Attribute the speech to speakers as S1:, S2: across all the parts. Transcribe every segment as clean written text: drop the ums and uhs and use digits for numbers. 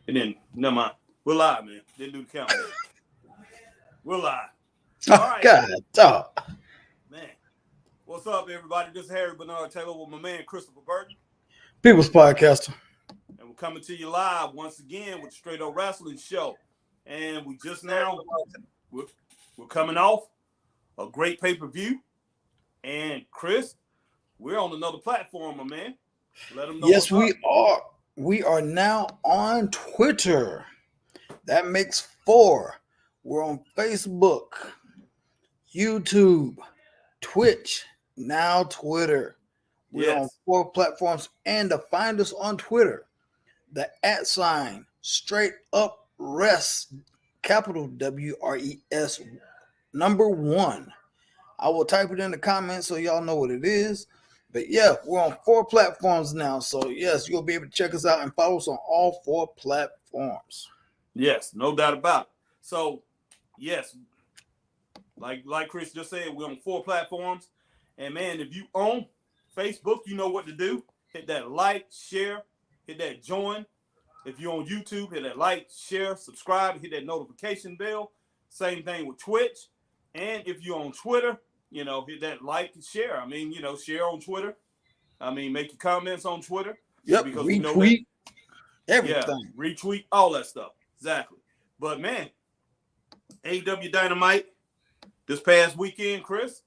S1: And then, never mind. We're live, man. Didn't do the countdown. We're live.
S2: Oh,
S1: All right.
S2: God, dog.
S1: Man. What's up, everybody? This is Harry Bernard Taylor with my man, Christopher Burton.
S2: People's Podcaster.
S1: And we're coming to you live once again with the Straight Up Wrestling Show. And we just now, we're coming off a great pay-per-view. And Chris, we're on another platform, my man. Let them know.
S2: Yes, we are. We are now on Twitter. That makes 4. We're on Facebook, YouTube, Twitch, now Twitter. We're on 4 platforms. And to find us on Twitter, the @ Straight Up Rest, capital WRES, number 1. I will type it in the comments so y'all know what it is. But yeah, we're on 4 platforms now. So yes, you'll be able to check us out and follow us on all 4 platforms.
S1: Yes, no doubt about it. So yes, like Chris just said, we're on 4 platforms. And man, if you own Facebook, you know what to do. Hit that like, share, hit that join. If you're on YouTube, hit that like, share, subscribe, hit that notification bell. Same thing with Twitch. And if you're on Twitter, you know, hit that like and share. I mean, you know, share on Twitter. I mean, make your comments on Twitter.
S2: Yep,
S1: because
S2: retweet,
S1: we know that,
S2: everything.
S1: Yeah, retweet, all that stuff. Exactly. But man, AEW Dynamite this past weekend, Chris.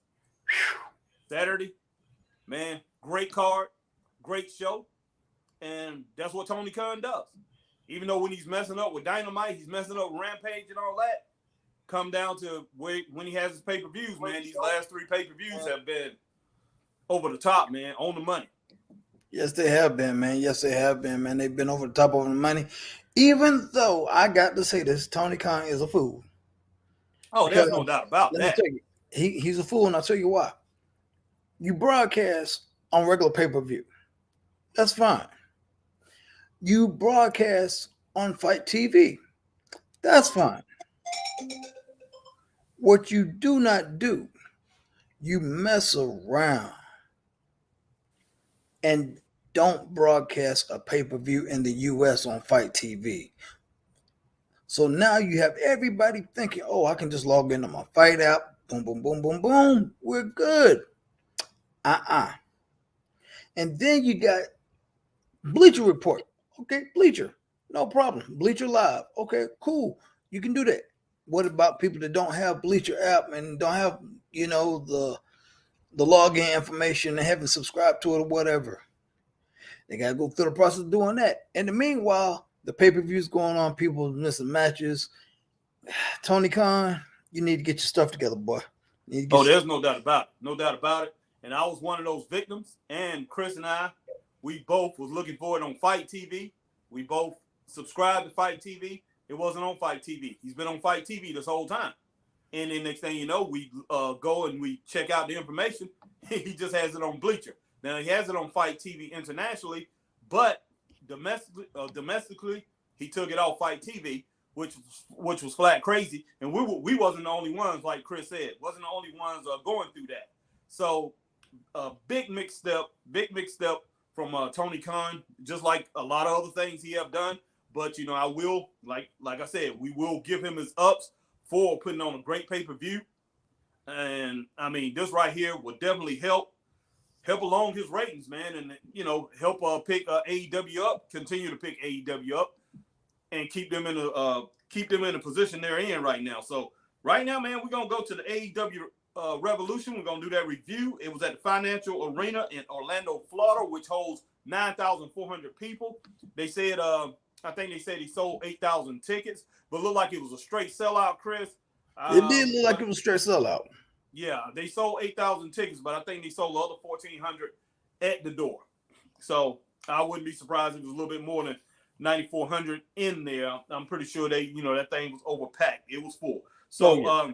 S1: Saturday, man, great card, great show. And that's what Tony Khan does. Even though when he's messing up with Dynamite, he's messing up with Rampage and all that. Come down to when he has his pay-per-views, man. These last 3 pay-per-views have been over the top, man, on the money.
S2: Yes, they have been, man. Yes, they have been, man. They've been over the top of the money. Even though I got to say this, Tony Khan is a fool.
S1: Oh, there's no doubt about that.
S2: Let me tell you, he's a fool, and I'll tell you why. You broadcast on regular pay-per-view. That's fine. You broadcast on Fight TV. That's fine. What you do not do, you mess around and don't broadcast a pay-per-view in the U.S. on Fight TV. So now you have everybody thinking, oh, I can just log into my Fight app. Boom, boom, boom, boom, boom. We're good. And then you got Bleacher Report. Okay, Bleacher. No problem. Bleacher Live. Okay, cool. You can do that. What about people that don't have Bleacher app and don't have, you know, the login information and haven't subscribed to it or whatever? They got to go through the process of doing that. In the meanwhile, the pay-per-view's going on, people missing matches. Tony Khan, you need to get your stuff together, boy.
S1: There's no doubt about it. No doubt about it. And I was one of those victims. And Chris and I, we both was looking for it on Fight TV. We both subscribed to Fight TV. It wasn't on Fight TV. He's been on Fight TV this whole time. And then next thing you know, we go and we check out the information. He just has it on Bleacher. Now, he has it on Fight TV internationally, but domestically, he took it off Fight TV, which was flat crazy. And we wasn't the only ones, like Chris said, wasn't the only ones going through that. So, big mixed step from Tony Khan, just like a lot of other things he have done. But, you know, I will, like I said, we will give him his ups for putting on a great pay-per-view. And, I mean, this right here will definitely help along his ratings, man. And, you know, help pick AEW up, continue to pick AEW up, and keep them in the position they're in right now. So, right now, man, we're going to go to the AEW Revolution. We're going to do that review. It was at the Financial Arena in Orlando, Florida, which holds 9,400 people. They said, I think they said he sold 8,000 tickets, but looked like it was a straight sellout, Chris.
S2: It did look like it was a straight sellout.
S1: Yeah, they sold 8,000 tickets, but I think they sold the other 1,400 at the door. So I wouldn't be surprised if it was a little bit more than 9,400 in there. I'm pretty sure that thing was overpacked. It was full. So,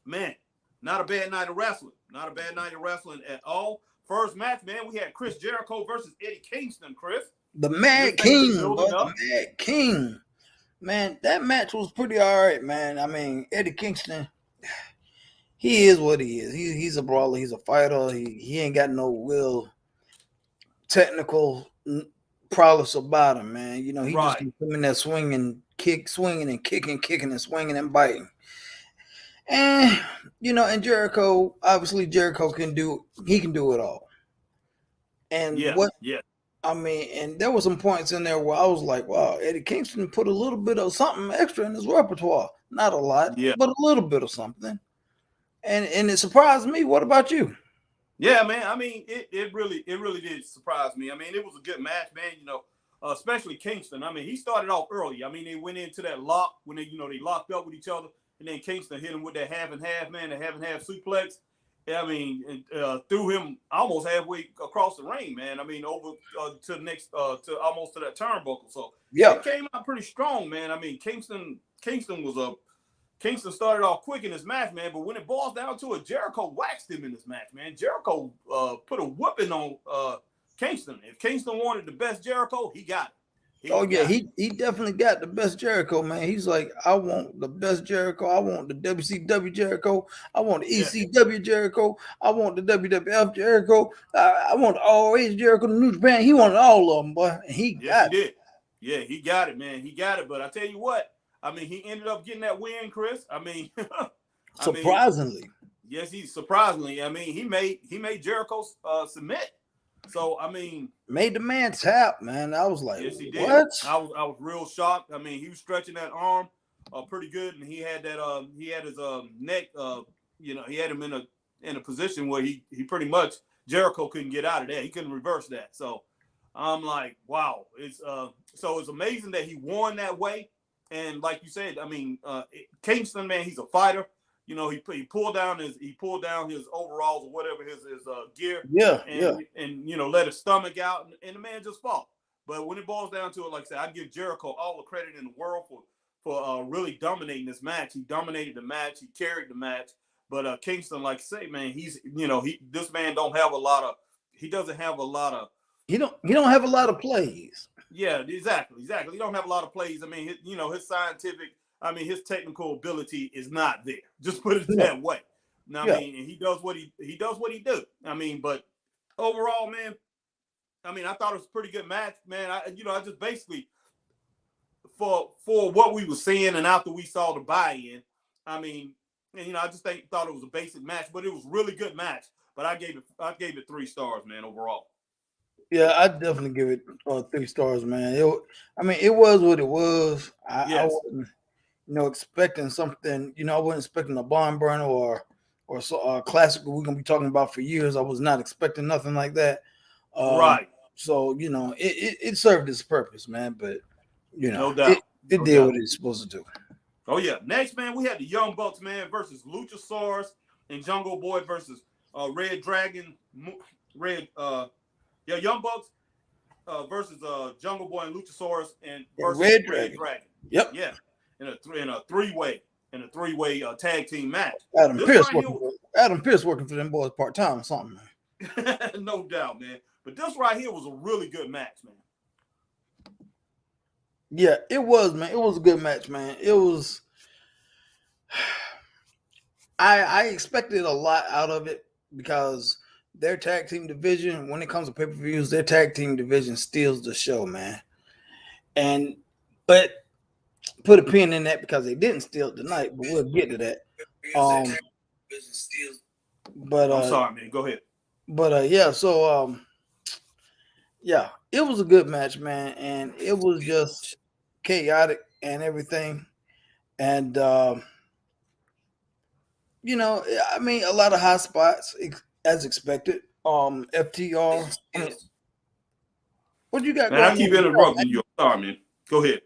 S1: man, not a bad night of wrestling. Not a bad night of wrestling at all. First match, man, we had Chris Jericho versus Eddie Kingston, Chris.
S2: The Mad King, the Mad King. Man, that match was pretty all right, man. I mean, Eddie Kingston, he is what he is. He's a brawler. He's a fighter. He ain't got no real technical prowess about him, man. You know, he just
S1: Right.
S2: can come in there swinging and kicking and swinging and biting. And you know, and Jericho, obviously Jericho can do it all. And
S1: Yeah.
S2: what
S1: Yeah.
S2: I mean, and there were some points in there where I was like, wow, Eddie Kingston put a little bit of something extra in his repertoire. Not a lot,
S1: Yeah.
S2: but a little bit of something. And it surprised me. What about you?
S1: Yeah, man. I mean, it really did surprise me. I mean, it was a good match, man. You know, especially Kingston. I mean, he started off early. I mean, they went into that lock when they locked up with each other, and then Kingston hit him with that half and half, man, the half and half suplex. I mean, threw him almost halfway across the ring, man. I mean, over to the next, to almost to that turnbuckle. So
S2: Yeah.
S1: it came out pretty strong, man. I mean, Kingston started off quick in this match, man, but when it boils down to it, Jericho waxed him in this match, man. Jericho put a whooping on Kingston. If Kingston wanted the best Jericho, he got it.
S2: He definitely got the best Jericho, man. He's like, I want the best Jericho. I want the WCW Jericho. I want the ECW Jericho. I want the WWF Jericho. I want the ROH Jericho, the New Japan. He wanted all of them, boy. And he
S1: did. Yeah, he got it, man. He got it. But I tell you what, I mean, he ended up getting that win, Chris. I mean,
S2: surprisingly.
S1: Surprisingly. I mean, he made Jericho submit. So I mean,
S2: made the man tap, man. I was like,
S1: yes, he did.
S2: What?
S1: I was real shocked. I mean, he was stretching that arm pretty good, and he had that he had his neck you know, he had him in a position where he pretty much Jericho couldn't get out of that. He couldn't reverse that. So I'm like, wow. So it's amazing that he won that way. And like you said, I mean, Kingston, man, he's a fighter. You know, he pulled down his overalls or whatever his gear. And you know, let his stomach out, and the man just fought. But when it boils down to it, like I said, I give Jericho all the credit in the world for really dominating this match. He dominated the match. He carried the match. But Kingston, like I say, man, this man don't have a lot of. He doesn't have a lot of.
S2: He don't have a lot of plays.
S1: Yeah, exactly. He don't have a lot of plays. I mean, his scientific. I mean, his technical ability is not there. Just put it that way. Now, I mean, he does what he do. I mean, but overall, man, I mean, I thought it was a pretty good match, man. I just basically for what we were seeing and after we saw the buy-in, I mean, and I just thought it was a basic match, but it was a really good match. But I gave it 3 stars, man, overall.
S2: Yeah, I definitely give it 3 stars, man. It was what it was. I wasn't, expecting something. I wasn't expecting a barn burner or a classic we're gonna be talking about for years. I was not expecting nothing like that.
S1: Right.
S2: So it served its purpose, man. But
S1: no doubt,
S2: it did what it's supposed to do.
S1: Oh yeah. Next, man, we had the Young Bucks, man, versus Luchasaurus and Jungle Boy versus Red Dragon. Young Bucks versus Jungle Boy and Luchasaurus and versus Red Dragon.
S2: Yep.
S1: Yeah. In a three-way tag team match.
S2: Adam Pearce working for them boys part-time or something,
S1: man. No doubt, man. But this right here was a really good match, man.
S2: Yeah, it was, man. It was a good match, man. It was. I expected a lot out of it because their tag team division, when it comes to pay-per-views, their tag team division steals the show, man. But put a pin in that because they didn't steal it tonight, but we'll get to that. But
S1: I'm sorry, man. Go ahead.
S2: But yeah, so yeah, it was a good match, man, and it was just chaotic and everything. And I mean, a lot of high spots as expected. FTR. What you got?
S1: Man, I keep interrupting you. Sorry, man. Go ahead.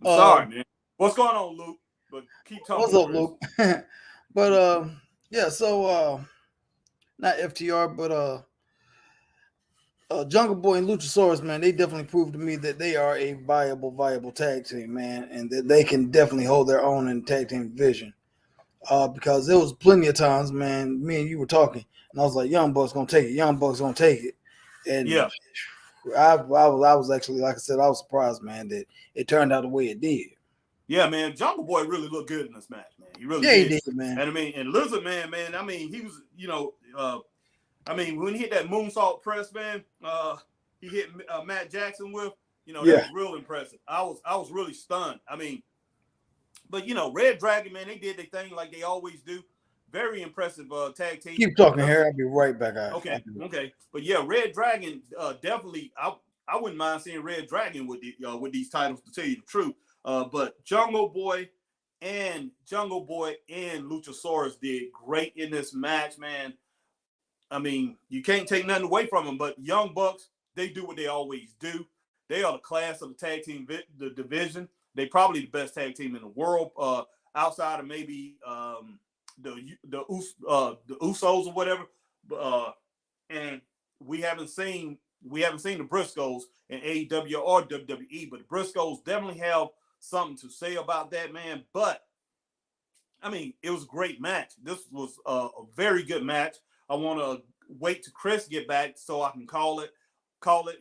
S1: I'm sorry, man. What's going on, Luke? But keep talking.
S2: What's up, Luke? But yeah, so not FTR, but Jungle Boy and Luchasaurus, man, they definitely proved to me that they are a viable tag team, man, and that they can definitely hold their own in the tag team division. Because there was plenty of times, man, me and you were talking, and I was like, Young Bucks gonna take it. And
S1: yeah.
S2: I was actually, like I said, I was surprised, man, that it turned out the way it did.
S1: Yeah, man, Jungle Boy really looked good in this match, man. He really
S2: did. He did, man.
S1: And I mean, and Lizard Man, I mean, he was, I mean, when he hit that moonsault press, man, he hit Matt Jackson with, that
S2: Yeah.
S1: was real impressive. I was really stunned. I mean, but Red Dragon, man, they did their thing like they always do. Very impressive tag team.
S2: Keep talking here. I'll be right back.
S1: Okay. But yeah, Red Dragon definitely. I wouldn't mind seeing Red Dragon with these titles, to tell you the truth. But Jungle Boy and Luchasaurus did great in this match, man. I mean, you can't take nothing away from them. But Young Bucks, they do what they always do. They are the class of the tag team, the division. They probably the best tag team in the world, outside of maybe the Usos or whatever. And we haven't seen the Briscoes in AEW or WWE, but the Briscoes definitely have something to say about that, man. But I mean, it was a great match. This was a very good match. I want to wait till Chris get back so I can call it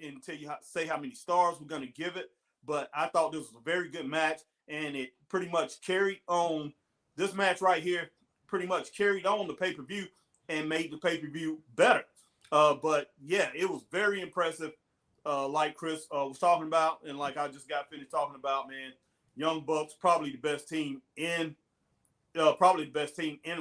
S1: and say how many stars we're going to give it. But I thought this was a very good match, and it pretty much carried on. This match right here pretty much carried on the pay-per-view and made the pay-per-view better. But yeah, it was very impressive. Like Chris was talking about, and like I just got finished talking about, man, Young Bucks probably the best team in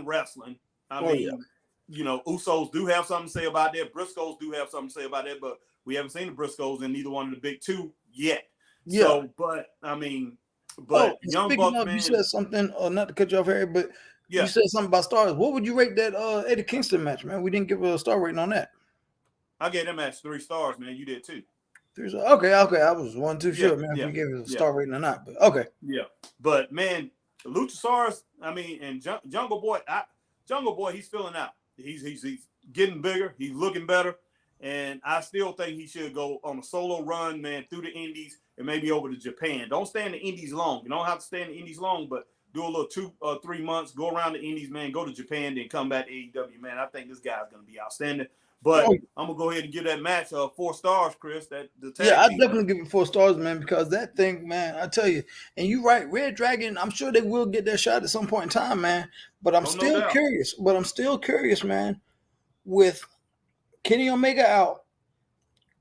S1: wrestling. I mean, Usos do have something to say about that. Briscoes do have something to say about that, but we haven't seen the Briscoes in neither one of the big two yet. Yeah. So, but I mean, Young Bucks, man.
S2: You said something, not to cut you off, Harry, but you said something about stars. What would you rate that Eddie Kingston match, man? We didn't give a star rating on that.
S1: I gave that match 3 stars, man. You did too.
S2: 3 stars. Okay. I was too sure, man, if we gave it a star rating or not. But okay.
S1: Yeah. But man, Luchasaurus, I mean, and Jungle Boy, he's filling out. He's getting bigger. He's looking better. And I still think he should go on a solo run, man, through the Indies and maybe over to Japan. Don't stay in the Indies long. You don't have to stay in the Indies long, but do a little 2 or 3 months, go around the Indies, man, go to Japan, then come back to AEW, man. I think this guy's going to be outstanding. But I'm going to go ahead and give that match 4 stars, Chris. I
S2: definitely give it 4 stars, man, because that thing, man, I tell you, and you're right, Red Dragon, I'm sure they will get their shot at some point in time, man. But I'm still curious, man, with Kenny Omega out,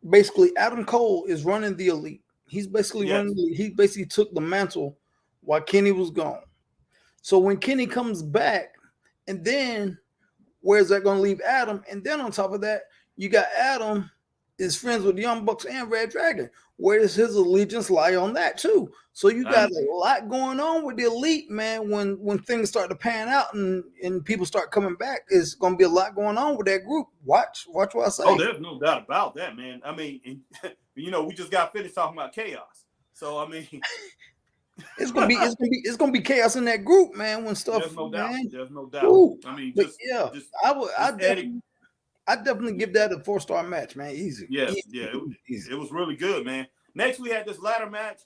S2: basically Adam Cole is running the Elite. He's basically running the Elite. He basically took the mantle while Kenny was gone. So when Kenny comes back, and then where's that going to leave Adam? And then on top of that, you got Adam is friends with the Young Bucks and Red Dragon. Where does his allegiance lie on that too? So you got a lot going on with the Elite, man. When things start to pan out and people start coming back, it's going to be a lot going on with that group. Watch what I say.
S1: Oh, there's no doubt about that, man. I mean, we just got finished talking about chaos. So I mean,
S2: it's gonna be chaos in that group, man. When stuff,
S1: there's no doubt.
S2: Man.
S1: There's no doubt.
S2: Ooh,
S1: I mean,
S2: I definitely give that a 4-star match, man. Easy.
S1: Yeah, easy. It was really good, man. Next, we had this ladder match.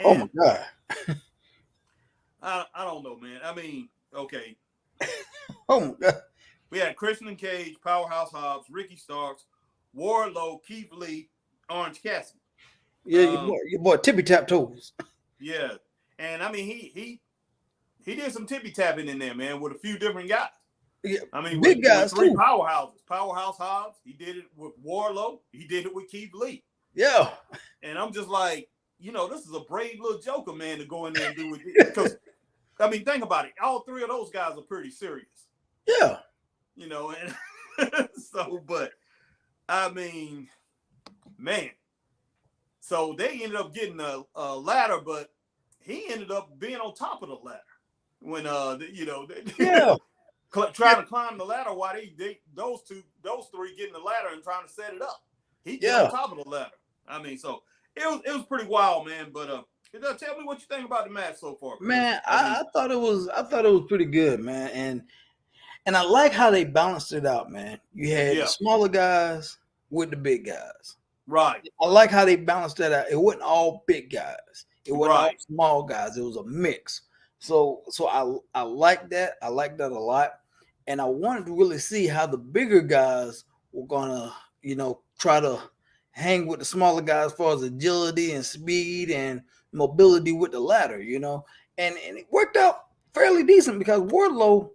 S2: Oh my god.
S1: I don't know, man. I mean, okay.
S2: Oh my god.
S1: We had Christian Cage, Powerhouse Hobbs, Ricky Starks, Wardlow, Keith Lee, Orange Cassidy.
S2: Yeah, your boy Tippy Tap Toes.
S1: Yeah, and I mean he did some tippy tapping in there, man, with a few different guys.
S2: Yeah,
S1: I mean,
S2: big guys
S1: with 3
S2: too.
S1: Powerhouse Hobbs. He did it with Wardlow. He did it with Keith Lee.
S2: Yeah,
S1: and I'm just like, this is a brave little joker, man, to go in there and do it because, I mean, think about it. All 3 of those guys are pretty serious.
S2: Yeah,
S1: and so, but I mean, man. So they ended up getting a ladder, but he ended up being on top of the ladder when trying to climb the ladder while those 3 getting the ladder and trying to set it up. He get on top of the ladder. I mean, so it was pretty wild, man. But tell me what you think about the match so far, Chris.
S2: Man. I thought it was pretty good, man, and I like how they balanced it out, man. You had the smaller guys with the big guys.
S1: Right.
S2: I like how they balanced that out. It wasn't all big guys. It wasn't all small guys. It was a mix. So I like that. I like that a lot. And I wanted to really see how the bigger guys were gonna, try to hang with the smaller guys as far as agility and speed and mobility with the ladder, And it worked out fairly decent because Wardlow,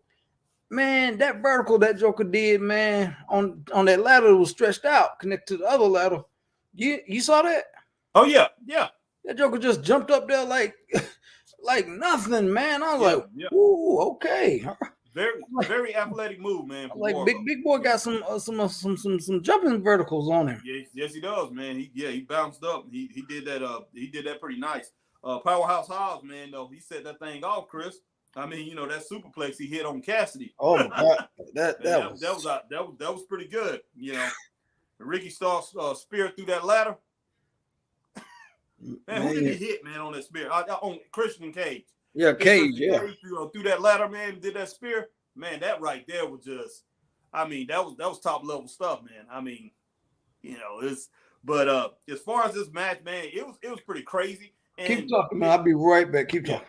S2: Man, that vertical that Joker did, man, on that ladder that was stretched out, connected to the other ladder. You saw that?
S1: Oh yeah, yeah.
S2: That Joker just jumped up there like like nothing, man. I was like,
S1: yeah.
S2: ooh, okay.
S1: Very athletic move, man. For
S2: Like
S1: Wardlow.
S2: big boy got some jumping verticals on him.
S1: Yes, he does, man. He bounced up. He did that. He did that pretty nice. Powerhouse Hobbs, man. Though he set that thing off, Chris. I mean, that superplex he hit on Cassidy.
S2: Oh my God, that
S1: was pretty good. Ricky Starks spear through that ladder. Man, who did he hit, man, on that spear? On Christian Cage.
S2: Yeah, Cage. Yeah,
S1: Cage, through that ladder, man. Did that spear, man? That right there was just. I mean, that was top level stuff, man. I mean, it's. But as far as this match, man, it was pretty crazy. And,
S2: keep talking, man. I'll be right back. Keep talking.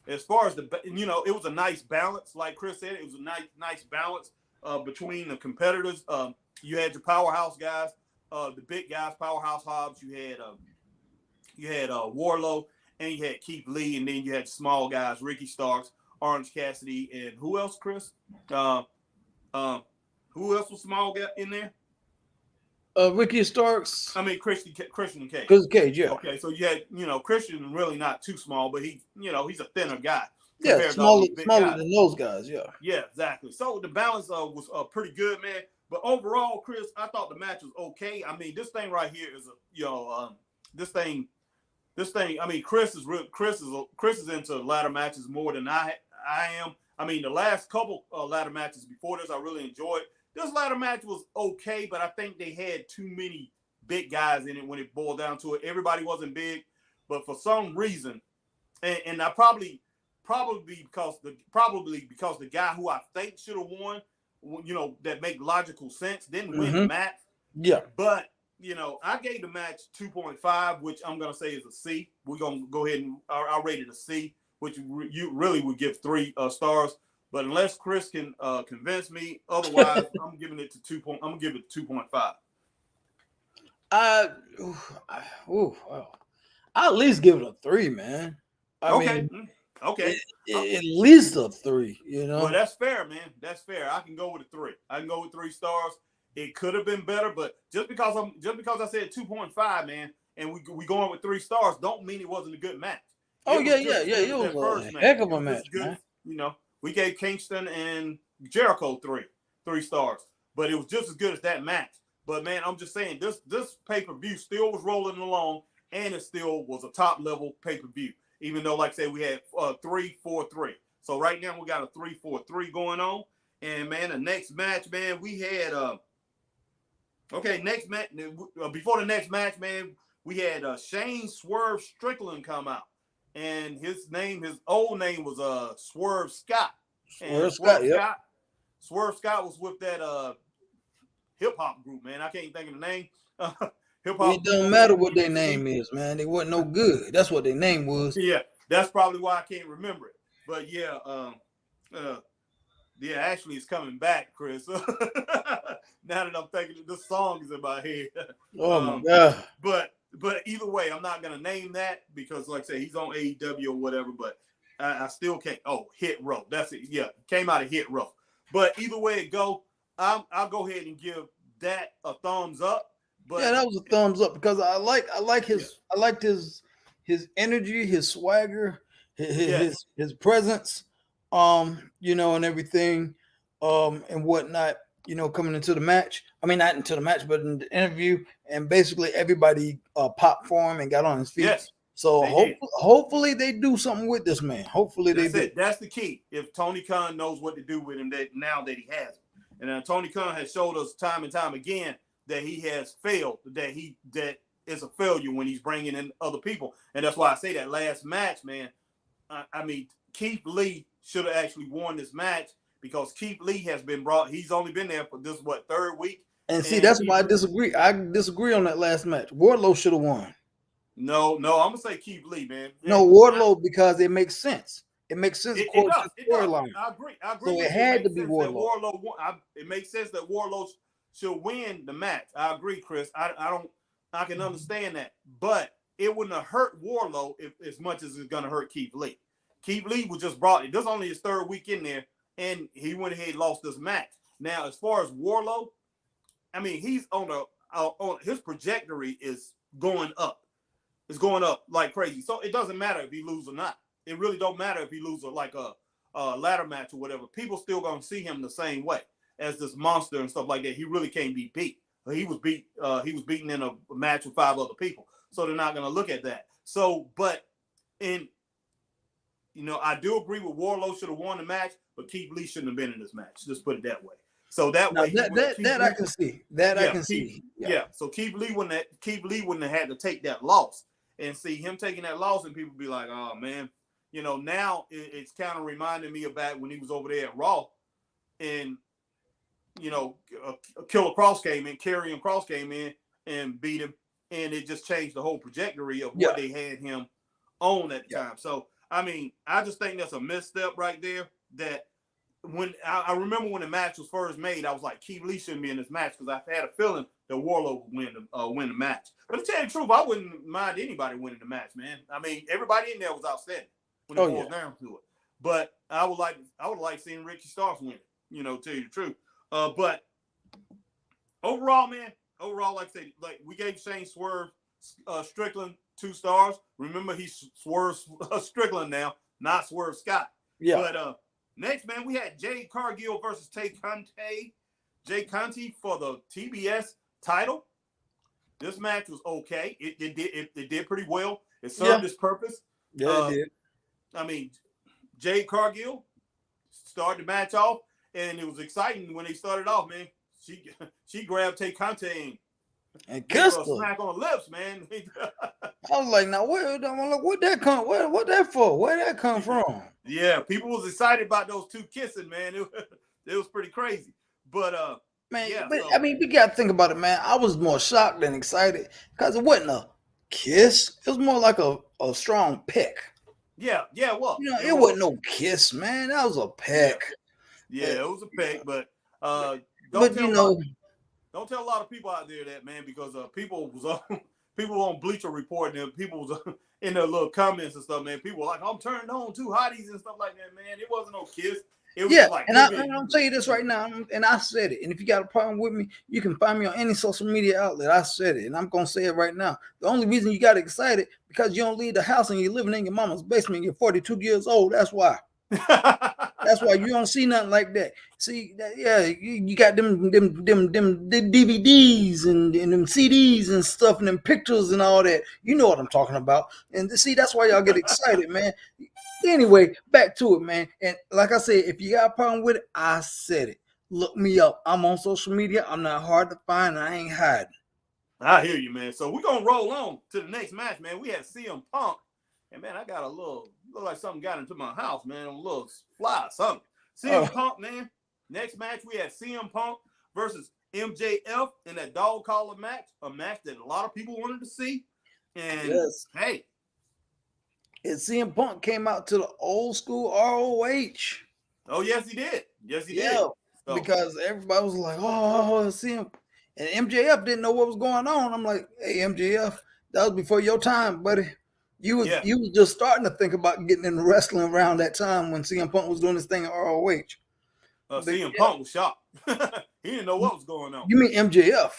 S1: As far as it was a nice balance, like Chris said, it was a nice balance between the competitors. You had your powerhouse guys, the big guys, Powerhouse Hobbs. You had Wardlow, and you had Keith Lee, and then you had small guys, Ricky Starks, Orange Cassidy, and who else, Chris? Who else was small guy in there?
S2: Ricky Starks.
S1: I mean Christian Cage.
S2: Christian Cage, yeah.
S1: Okay, so you had Christian really not too small, but he's a thinner guy.
S2: Yeah, smaller than those guys. Yeah.
S1: Yeah, exactly. So the balance was pretty good, man. But overall, Chris, I thought the match was okay. I mean, this thing right here is this thing. I mean, Chris is into ladder matches more than I am. I mean, the last couple ladder matches before this, I really enjoyed. This ladder match was okay, but I think they had too many big guys in it when it boiled down to it. Everybody wasn't big, but for some reason, and I probably because the guy who I think should have won, that make logical sense, didn't win the match.
S2: Yeah.
S1: But, I gave the match 2.5, which I'm going to say is a C. We're going to go ahead and I'll rate it a C, which you really would give 3 stars. But unless Chris can convince me otherwise, I'm giving it to 2. I'm gonna give it 2.5.
S2: I'll at least give it a 3, man. I mean,
S1: okay.
S2: At least a 3,
S1: Well, that's fair, man. That's fair. I can go with a 3. I can go with 3 stars. It could have been better, but just because I said 2.5, man, and we going with 3 stars, don't mean it wasn't a good match.
S2: Oh yeah. It was a heck of a match, man.
S1: We gave Kingston and Jericho 3 stars, but it was just as good as that match. But man, I'm just saying this pay-per-view still was rolling along, and it still was a top level pay-per-view. Even though, like I said, we had 3-4-3. So right now we got a 3-4-3 going on. And man, the next match, man, we had next match. Before the next match, man, we had Shane Swerve Strickland come out. And his old name was Swerve Scott. Swerve Scott was with that hip hop group, man. I can't think of the name. Hip hop.
S2: It doesn't matter what their name is, man. They wasn't no good. That's what their name was.
S1: Yeah, that's probably why I can't remember it. But yeah, actually it's coming back, Chris. Now that I'm thinking, this song is in my head.
S2: Oh my God.
S1: But either way, I'm not gonna name that because, like I said, he's on AEW or whatever. But I still can't. Oh, Hit Row. That's it. Yeah, came out of Hit Row. But either way it go, I'll go ahead and give that a thumbs up. But
S2: yeah, that was a thumbs up because I liked his energy, his swagger, his presence, and everything, and whatnot. Coming into the match. I mean, not into the match, but in the interview, and basically everybody popped for him and got on his feet.
S1: Yes,
S2: so hopefully they do something with this man. Hopefully they do.
S1: That's the key. If Tony Khan knows what to do with him, now that he has him, and Tony Khan has showed us time and time again that he has failed. That is a failure when he's bringing in other people, and that's why I say that last match, man. I mean, Keith Lee should have actually won this match. Because Keith Lee has been brought, he's only been there for this, 3rd week?
S2: And see, that's why I disagree. I disagree on that last match. Wardlow should have won.
S1: No, I'm going to say Keith Lee, man.
S2: No, Wardlow, because it makes sense. It makes sense.
S1: It does.
S2: Storyline.
S1: I agree.
S2: So it had to be Wardlow.
S1: It makes sense that Wardlow should win the match. I agree, Chris. I can understand that. But it wouldn't have hurt Wardlow as much as it's going to hurt Keith Lee. Keith Lee was just brought, this is only his 3rd week in there. and he went ahead and lost this match. Now, as far as Wardlow, I mean, he's on his trajectory is going up. It's going up like crazy. So it doesn't matter if he loses or not. It really don't matter if he loses like a ladder match or whatever. People still gonna see him the same way as this monster and stuff like that. He really can't be beat. He was beaten in a match with 5 other people. So they're not gonna look at that. So, but I do agree with Wardlow should have won the match, but Keith Lee shouldn't have been in this match. Just put it that way. So that way,
S2: I can see. I can see.
S1: Yeah. So Keith Lee wouldn't have had to take that loss, and see him taking that loss, and people be like, "Oh man," Now it's kind of reminding me of back when he was over there at Raw, and Killer Cross came in, Karrion Cross came in and beat him, and it just changed the whole trajectory of what they had him on at the time. So I mean, I just think that's a misstep right there. That when I remember when the match was first made, I was like, Keith Lee shouldn't be in this match because I had a feeling that Wardlow would win the match. But to tell you the truth, I wouldn't mind anybody winning the match, man. I mean, everybody in there was outstanding when it boils down to it. But I would like seeing Ricky Starks win it, to tell you the truth. But overall, man, like I said, like we gave Shane Swerve Strickland 2 stars. Remember, he's Swerve Strickland now, not Swerve Scott. Yeah. But next, man, we had Jade Cargill versus Tate Conte. Tate Conte for the TBS title. This match was okay. It did pretty well. It served its purpose.
S2: Yeah, it did.
S1: I mean, Jade Cargill started the match off, and it was exciting when they started off, man. She grabbed Tate Conte and kissed her. Smack on the lips, man.
S2: I was like, now what that come? What that for? Where that come from?
S1: Yeah, people was excited about those 2 kissing, man. It was pretty crazy. But
S2: man, I mean, we gotta think about it, man. I was more shocked than excited because it wasn't a kiss. It was more like a strong peck.
S1: Yeah, well,
S2: it wasn't no kiss, man. That was a peck.
S1: Yeah, it was a peck, but don't tell a lot of people out there that, man, because people on Bleacher Report and people was in their little comments and stuff, man. People were like, I'm turned on 2 hotties and stuff like that, man. It wasn't no kiss. It was like,
S2: and I'll tell you this right now, and I said it. And if you got a problem with me, you can find me on any social media outlet. I said it, and I'm gonna say it right now. The only reason you got excited because you don't leave the house and you're living in your mama's basement. And you're 42 years old. That's why. That's why you don't see nothing like that. See, you got them DVDs and them CDs and stuff and them pictures and all that. You know what I'm talking about. And see, that's why y'all get excited, man. Anyway, back to it, man. And like I said, if you got a problem with it, I said it. Look me up. I'm on social media. I'm not hard to find. I ain't hiding.
S1: I hear you, man. So we're going to roll on to the next match, man. We had CM Punk. And, man, I got look like something got into my house, man. A little fly or something. CM Punk, man. Next match, we had CM Punk versus MJF in that dog collar match. A match that a lot of people wanted to see. And, hey.
S2: And CM Punk came out to the old school ROH.
S1: Oh, yes, he did. Yes, he did.
S2: So. Because everybody was like, oh, CM. And MJF didn't know what was going on. I'm like, hey, MJF, that was before your time, buddy. You was just starting to think about getting into wrestling around that time when CM Punk was doing this thing at ROH.
S1: CM Punk was shocked. He didn't know what was going on.
S2: You mean MJF?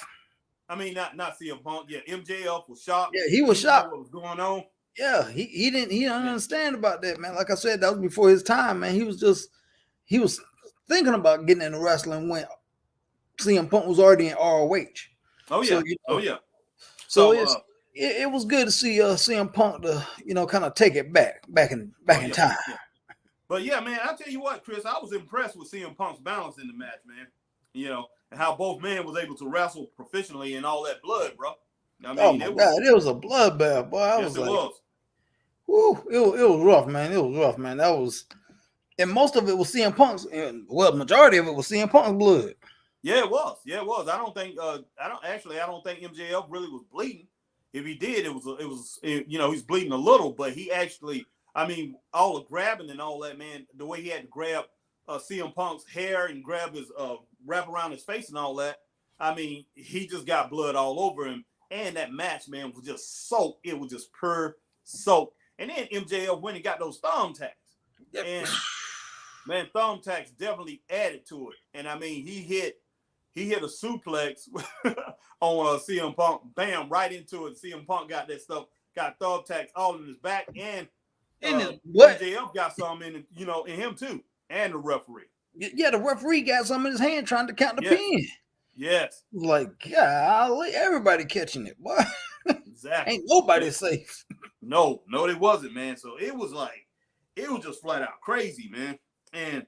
S1: I mean, not CM Punk. Yeah, MJF was shocked.
S2: Yeah, he was shocked.
S1: What was going on?
S2: Yeah, he didn't understand about that, man. Like I said, that was before his time, man. He was thinking about getting into wrestling when CM Punk was already in ROH.
S1: Oh yeah,
S2: So it was good to see CM Punk to kind of take it back in time.
S1: Yeah. But yeah, man, I'll tell you what, Chris, I was impressed with CM Punk's balance in the match, man. And how both men was able to wrestle proficiently and all that blood, bro. I mean,
S2: it was a bloodbath, boy.
S1: It was.
S2: Woo, it was rough, man. It was rough, man. That was, and most of it was CM Punk's. Majority of it was CM Punk's blood.
S1: Yeah, it was. I don't think MJF really was bleeding. If he did, it was he's bleeding a little, but he actually, I mean, all the grabbing and all that, man, the way he had to grab CM Punk's hair and grab his wrap around his face and all that, I mean, he just got blood all over him. And that match, man, was just soaked. It was just pure soaked. And then MJF went and got those thumbtacks. Yep. And Man, thumbtacks definitely added to it. And I mean, he hit a suplex on CM Punk, bam, right into it. CM Punk got that stuff, got thumbtacks all in his back, and
S2: In his what?
S1: MJF got some in him too, and the referee.
S2: Yeah, the referee got some in his hand trying to count the pin.
S1: Yes.
S2: Like, golly, everybody catching it, boy.
S1: Exactly.
S2: Ain't nobody safe.
S1: No, it wasn't, man. So it was just flat out crazy, man. And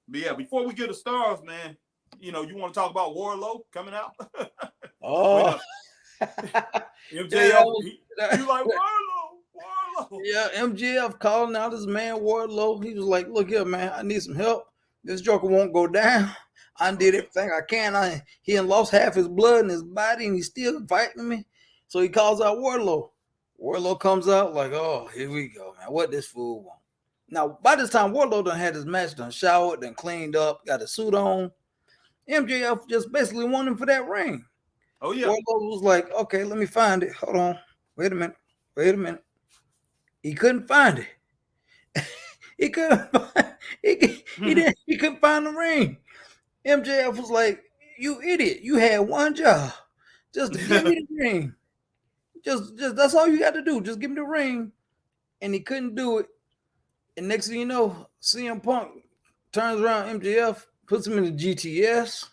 S1: but yeah, before we get to stars, man, you want to talk about Wardlow coming out?
S2: Oh,
S1: MJF, you like Wardlow?
S2: Yeah, MJF calling out his man Wardlow. He was like, "Look here, man, I need some help. This Joker won't go down. I did everything I can. He had lost half his blood in his body, and he's still fighting me." So he calls out Wardlow. Wardlow comes out like, "Oh, here we go, man. What this fool want?" Now, by this time, Wardlow done had his match, done showered, done cleaned up, got a suit on. MJF just basically wanted him for that ring.
S1: Oh, yeah.
S2: Wardlow was like, "Okay, let me find it. Hold on. Wait a minute. He couldn't find it. He couldn't find the ring." MJF was like, "You idiot. You had one job. Just to give me the ring. Just that's all you got to do. Just give me the ring." And he couldn't do it. And next thing you know, CM Punk turns around MJF, puts him in the GTS.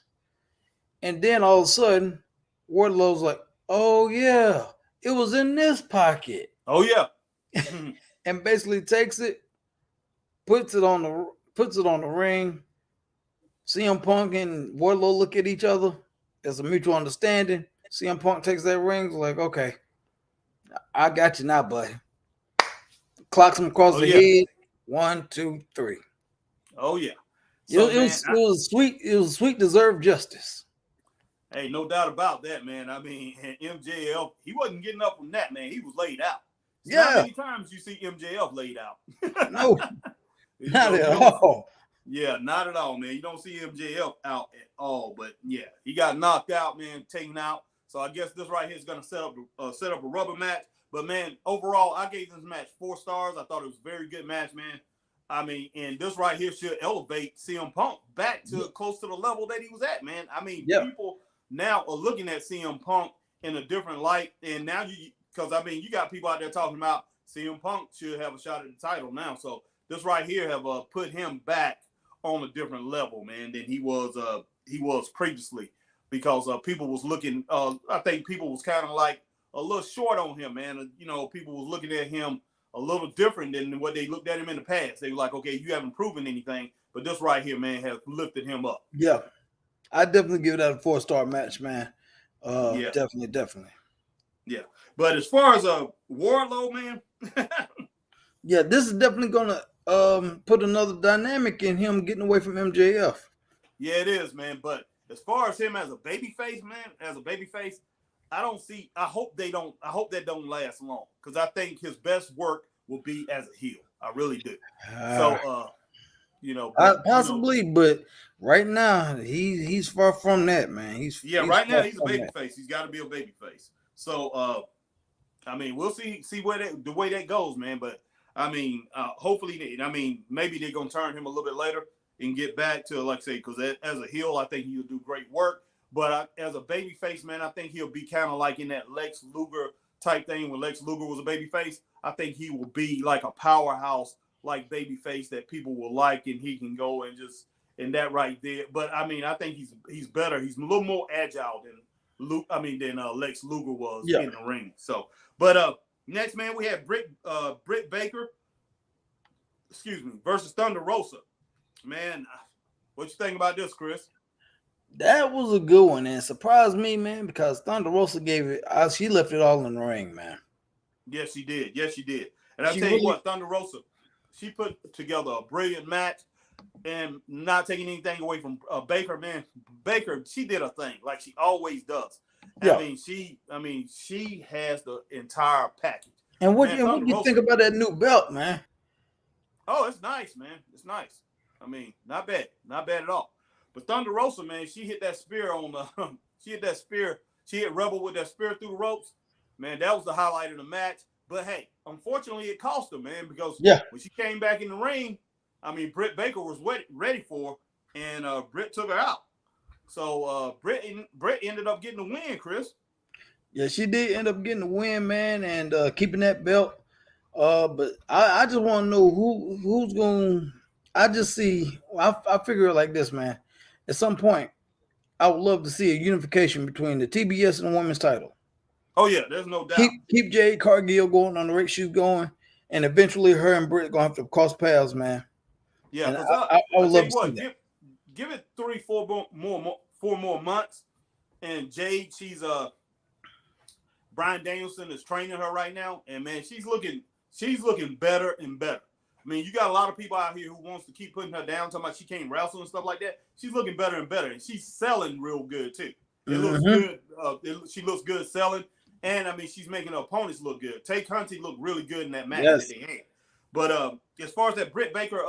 S2: And then all of a sudden, Wardlow's like, "Oh yeah, it was in this pocket."
S1: Oh yeah.
S2: And basically takes it, puts it on the ring. CM Punk and Wardlow look at each other. There's a mutual understanding. CM Punk takes that ring, like, "Okay, I got you now, buddy." Clocks him across the head. 1, 2, 3.
S1: Oh yeah.
S2: So it was sweet. It was sweet, deserved justice.
S1: Hey, no doubt about that, man. I mean, MJF, he wasn't getting up from that, man. He was laid out. Not many times you see MJF laid out.
S2: No, not at all.
S1: Yeah, not at all, man. You don't see MJF out at all. But yeah, he got knocked out, man, taken out. So I guess this right here is gonna set up a rubber match. But man, overall, I gave this match 4 stars. I thought it was a very good match, man. I mean, and this right here should elevate CM Punk back to close to the level that he was at, man. I mean, people now are looking at CM Punk in a different light. And now because I mean, you got people out there talking about CM Punk should have a shot at the title now. So this right here have put him back on a different level, man, than he was previously, because people was looking. I think people was kind of like a little short on him, man. People was looking at him a little different than what they looked at him in the past. They were like, "Okay, you haven't proven anything," but this right here, man, has lifted him up.
S2: Yeah, I definitely give that a 4-star match, man. Definitely.
S1: Yeah, but as far as Wardlow, man,
S2: yeah, this is definitely gonna put another dynamic in him getting away from MJF.
S1: Yeah, it is, man. But as far as him as a babyface, man, I hope that don't last long, because I think his best work will be as a heel. I really do.
S2: Possibly, but right now he's far from that, man.
S1: Right now he's a babyface. He's got to be a babyface. So I mean, we'll see the way that goes, man. But I mean, hopefully, maybe they're gonna turn him a little bit later and get back to, like I say, because as a heel, I think he'll do great work. But as a babyface, man, I think he'll be kind of like in that Lex Luger type thing when Lex Luger was a babyface. I think he will be like a powerhouse, like babyface that people will like, and he can go and just and that right there. But I mean, I think he's better. He's a little more agile than Lex Luger was in the ring. So, but next, man, we have Brit Baker, versus Thunder Rosa. Man, what you think about this, Chris?
S2: That was a good one, and it surprised me, man, because Thunder Rosa gave it. She left it all in the ring, man.
S1: Yes, she did. And I tell you what, Thunder Rosa, she put together a brilliant match, and not taking anything away from Baker, man. Baker, she did a thing like she always does. Yeah. I mean, she has the entire package.
S2: And what do you think about that new belt, man?
S1: Oh, it's nice, man. It's nice. I mean, not bad at all. But Thunder Rosa, man, she hit that spear she hit Rebel with that spear through the ropes. Man, that was the highlight of the match. But hey, unfortunately, it cost her, man, because when she came back in the ring, I mean, Brit Baker was ready for, and Brit took her out. So Brit ended up getting the win, Chris.
S2: Yeah, she did end up getting the win, man, and keeping that belt. But I just want to know who's going. I just see. I figure it like this, man. At some point, I would love to see a unification between the TBS and the women's title.
S1: Oh yeah, there's no doubt.
S2: Keep Jade Cargill going on the rate she's going, and eventually her and Britt gonna have to cross paths, man.
S1: Yeah,
S2: because
S1: I
S2: would love to
S1: what,
S2: see that.
S1: Give it 4 more months, and Jade, she's Bryan Danielson is training her right now, and man, she's looking better and better. I mean, you got a lot of people out here who wants to keep putting her down, talking about she can't wrestle and stuff like that. She's looking better and better, and she's selling real good too. It looks good. She looks good selling, and I mean, she's making her opponents look good. Tate Conte looked really good in that match that they had. But as far as that Brit Baker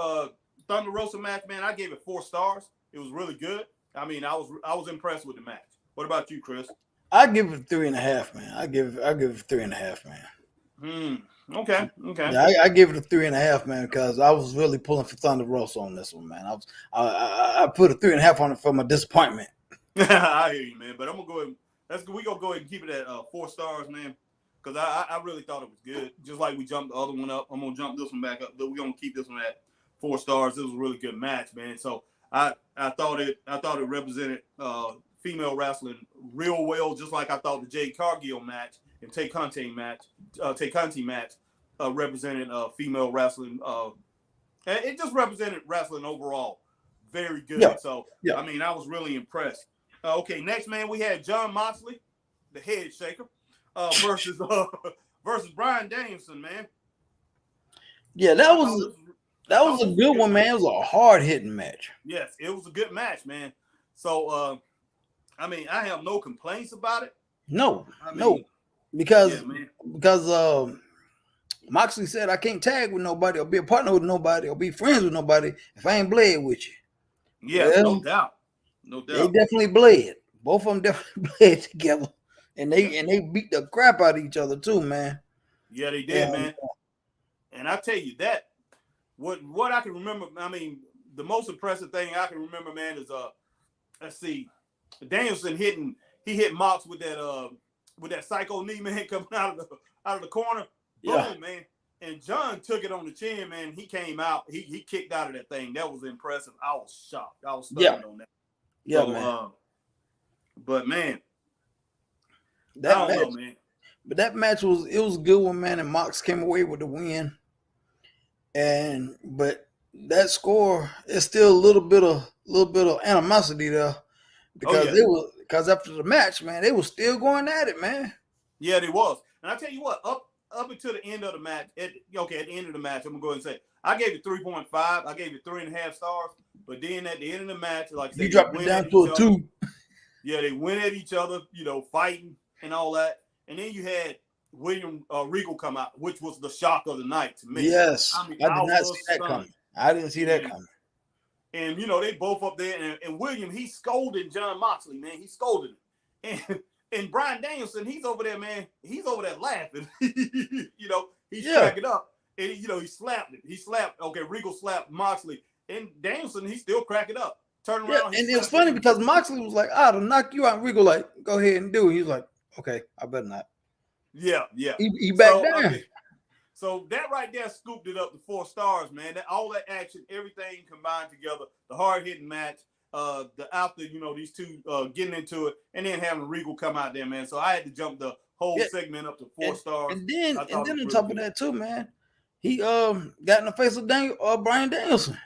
S1: Thunder Rosa match, man, I gave it 4 stars. It was really good. I mean, I was impressed with the match. What about you, Chris?
S2: I give it 3.5, man. I give it 3.5, man.
S1: Okay.
S2: Yeah, I give it a 3.5, man, because I was really pulling for Thunder Rosa on this one, man. I put a 3.5 on it for my disappointment.
S1: I hear you, man. But I'm gonna go ahead. We gonna go ahead and keep it at 4 stars, man. Because I really thought it was good. Just like we jumped the other one up, I'm gonna jump this one back up. But we're gonna keep this one at 4 stars. This was a really good match, man. So I thought it represented female wrestling real well, just like I thought the Jade Cargill match and Tate Conte match represented female wrestling. And it just represented wrestling overall very good.
S2: Yeah.
S1: So
S2: yeah.
S1: I mean, I was really impressed. Okay, next, man, we had Jon Moxley, the head shaker, versus Bryan Danielson, man.
S2: Yeah, that was a good one, man. It was a hard-hitting match.
S1: Yes, it was a good match, man. So, I mean, I have no complaints about it.
S2: No, because Moxley said, I can't tag with nobody or be a partner with nobody or be friends with nobody if I ain't bled with you.
S1: Yeah, well, no doubt.
S2: They definitely bled. Both of them definitely bled together. And they beat the crap out of each other too, man.
S1: Yeah, they did, man. And I tell you that, what I can remember, I mean, the most impressive thing I can remember, man, is let's see, Danielson hit Mox with that psycho knee, man, coming out of the corner. Boom, man. And John took it on the chin, man. He came out. He kicked out of that thing. That was impressive. I was shocked. I was stunned on that.
S2: Yeah,
S1: so,
S2: man.
S1: But man,
S2: I don't
S1: know, man.
S2: But that match was a good one, man. And Mox came away with the win. But that score is still a little bit of animosity there, because after the match, man, they were still going at it, man.
S1: Yeah, they was. And I tell you what, up until the end of the match, at the end of the match, I'm gonna go ahead and say I gave it 3.5. I gave it 3.5 stars. But then at the end of the match, like I said,
S2: you dropped it down to a 2.
S1: Yeah, they went at each other, fighting and all that. And then you had William Regal come out, which was the shock of the night to me.
S2: Yes, I did not see that coming. I didn't see that coming.
S1: And they both up there, and William, he scolded Jon Moxley, man. He scolded him. And Bryan Danielson, he's over there, man. He's over there laughing. He's cracking up. And he slapped it. Regal slapped Moxley. And Danielson, he's still cracking up. Turn around.
S2: And it was funny because Moxley was like, to knock you out. And Regal like, go ahead and do it. He's like, okay, I better not.
S1: Yeah.
S2: He backed down.
S1: Okay. So that right there scooped it up to 4 stars, man. All that action, everything combined together, the hard-hitting match, these two getting into it, and then having Regal come out there, man. So I had to jump the whole segment up to 4 stars.
S2: And then on top of that too, man, he got in the face of Bryan Danielson.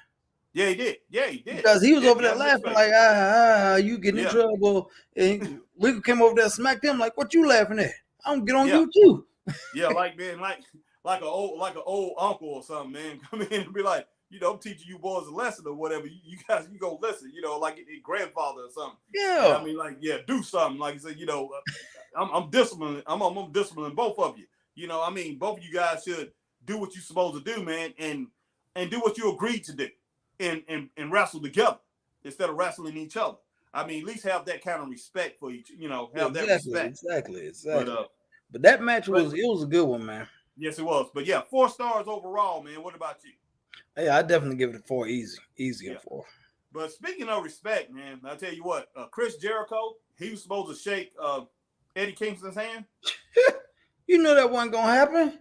S1: Yeah, he did.
S2: Because he was over there laughing like, you getting in trouble. And Regal came over there and smacked him like, what you laughing at? I'm gonna get on you too.
S1: Yeah, like an old uncle or something, man. Come in and be like, I'm teaching you boys a lesson or whatever. You guys, you go listen, like your grandfather or something.
S2: Yeah.
S1: And I mean, like, do something. Like I said, I'm disciplining. I'm disciplining both of you. I mean, both of you guys should do what you're supposed to do, man, and do what you agreed to do, and wrestle together instead of wrestling each other. I mean, at least have that kind of respect for each. Have that respect.
S2: Exactly. But that match was a good one, man.
S1: Yes, it was. But yeah, 4 stars overall, man. What about you?
S2: Yeah, I definitely give it a 4. Easy
S1: Yeah.
S2: a 4.
S1: But speaking of respect, man, I'll tell you what, Chris Jericho, he was supposed to shake Eddie Kingston's hand.
S2: You know that wasn't gonna happen.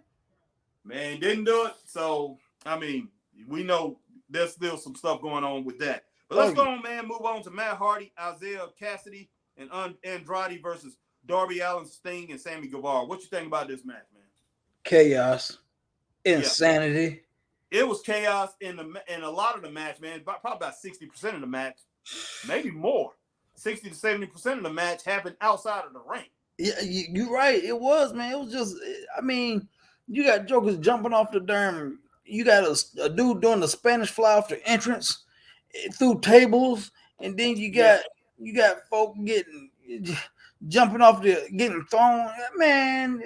S1: Man, didn't do it. So, I mean, we know there's still some stuff going on with that. But let's go on, man. Move on to Matt Hardy, Isaiah Cassidy, and Andrade versus Darby Allin, Sting, and Sammy Guevara. What you think about this match, man?
S2: Chaos, insanity.
S1: Yeah. It was chaos in a lot of the match, man. Probably about 60% of the match, maybe more. 60 to 70% of the match happened outside of the ring.
S2: Yeah, you're right. It was, man. It was just, I mean, you got jokers jumping off the darn. You got a dude doing the Spanish fly off the entrance through tables, and then you got folk jumping off getting thrown. Man,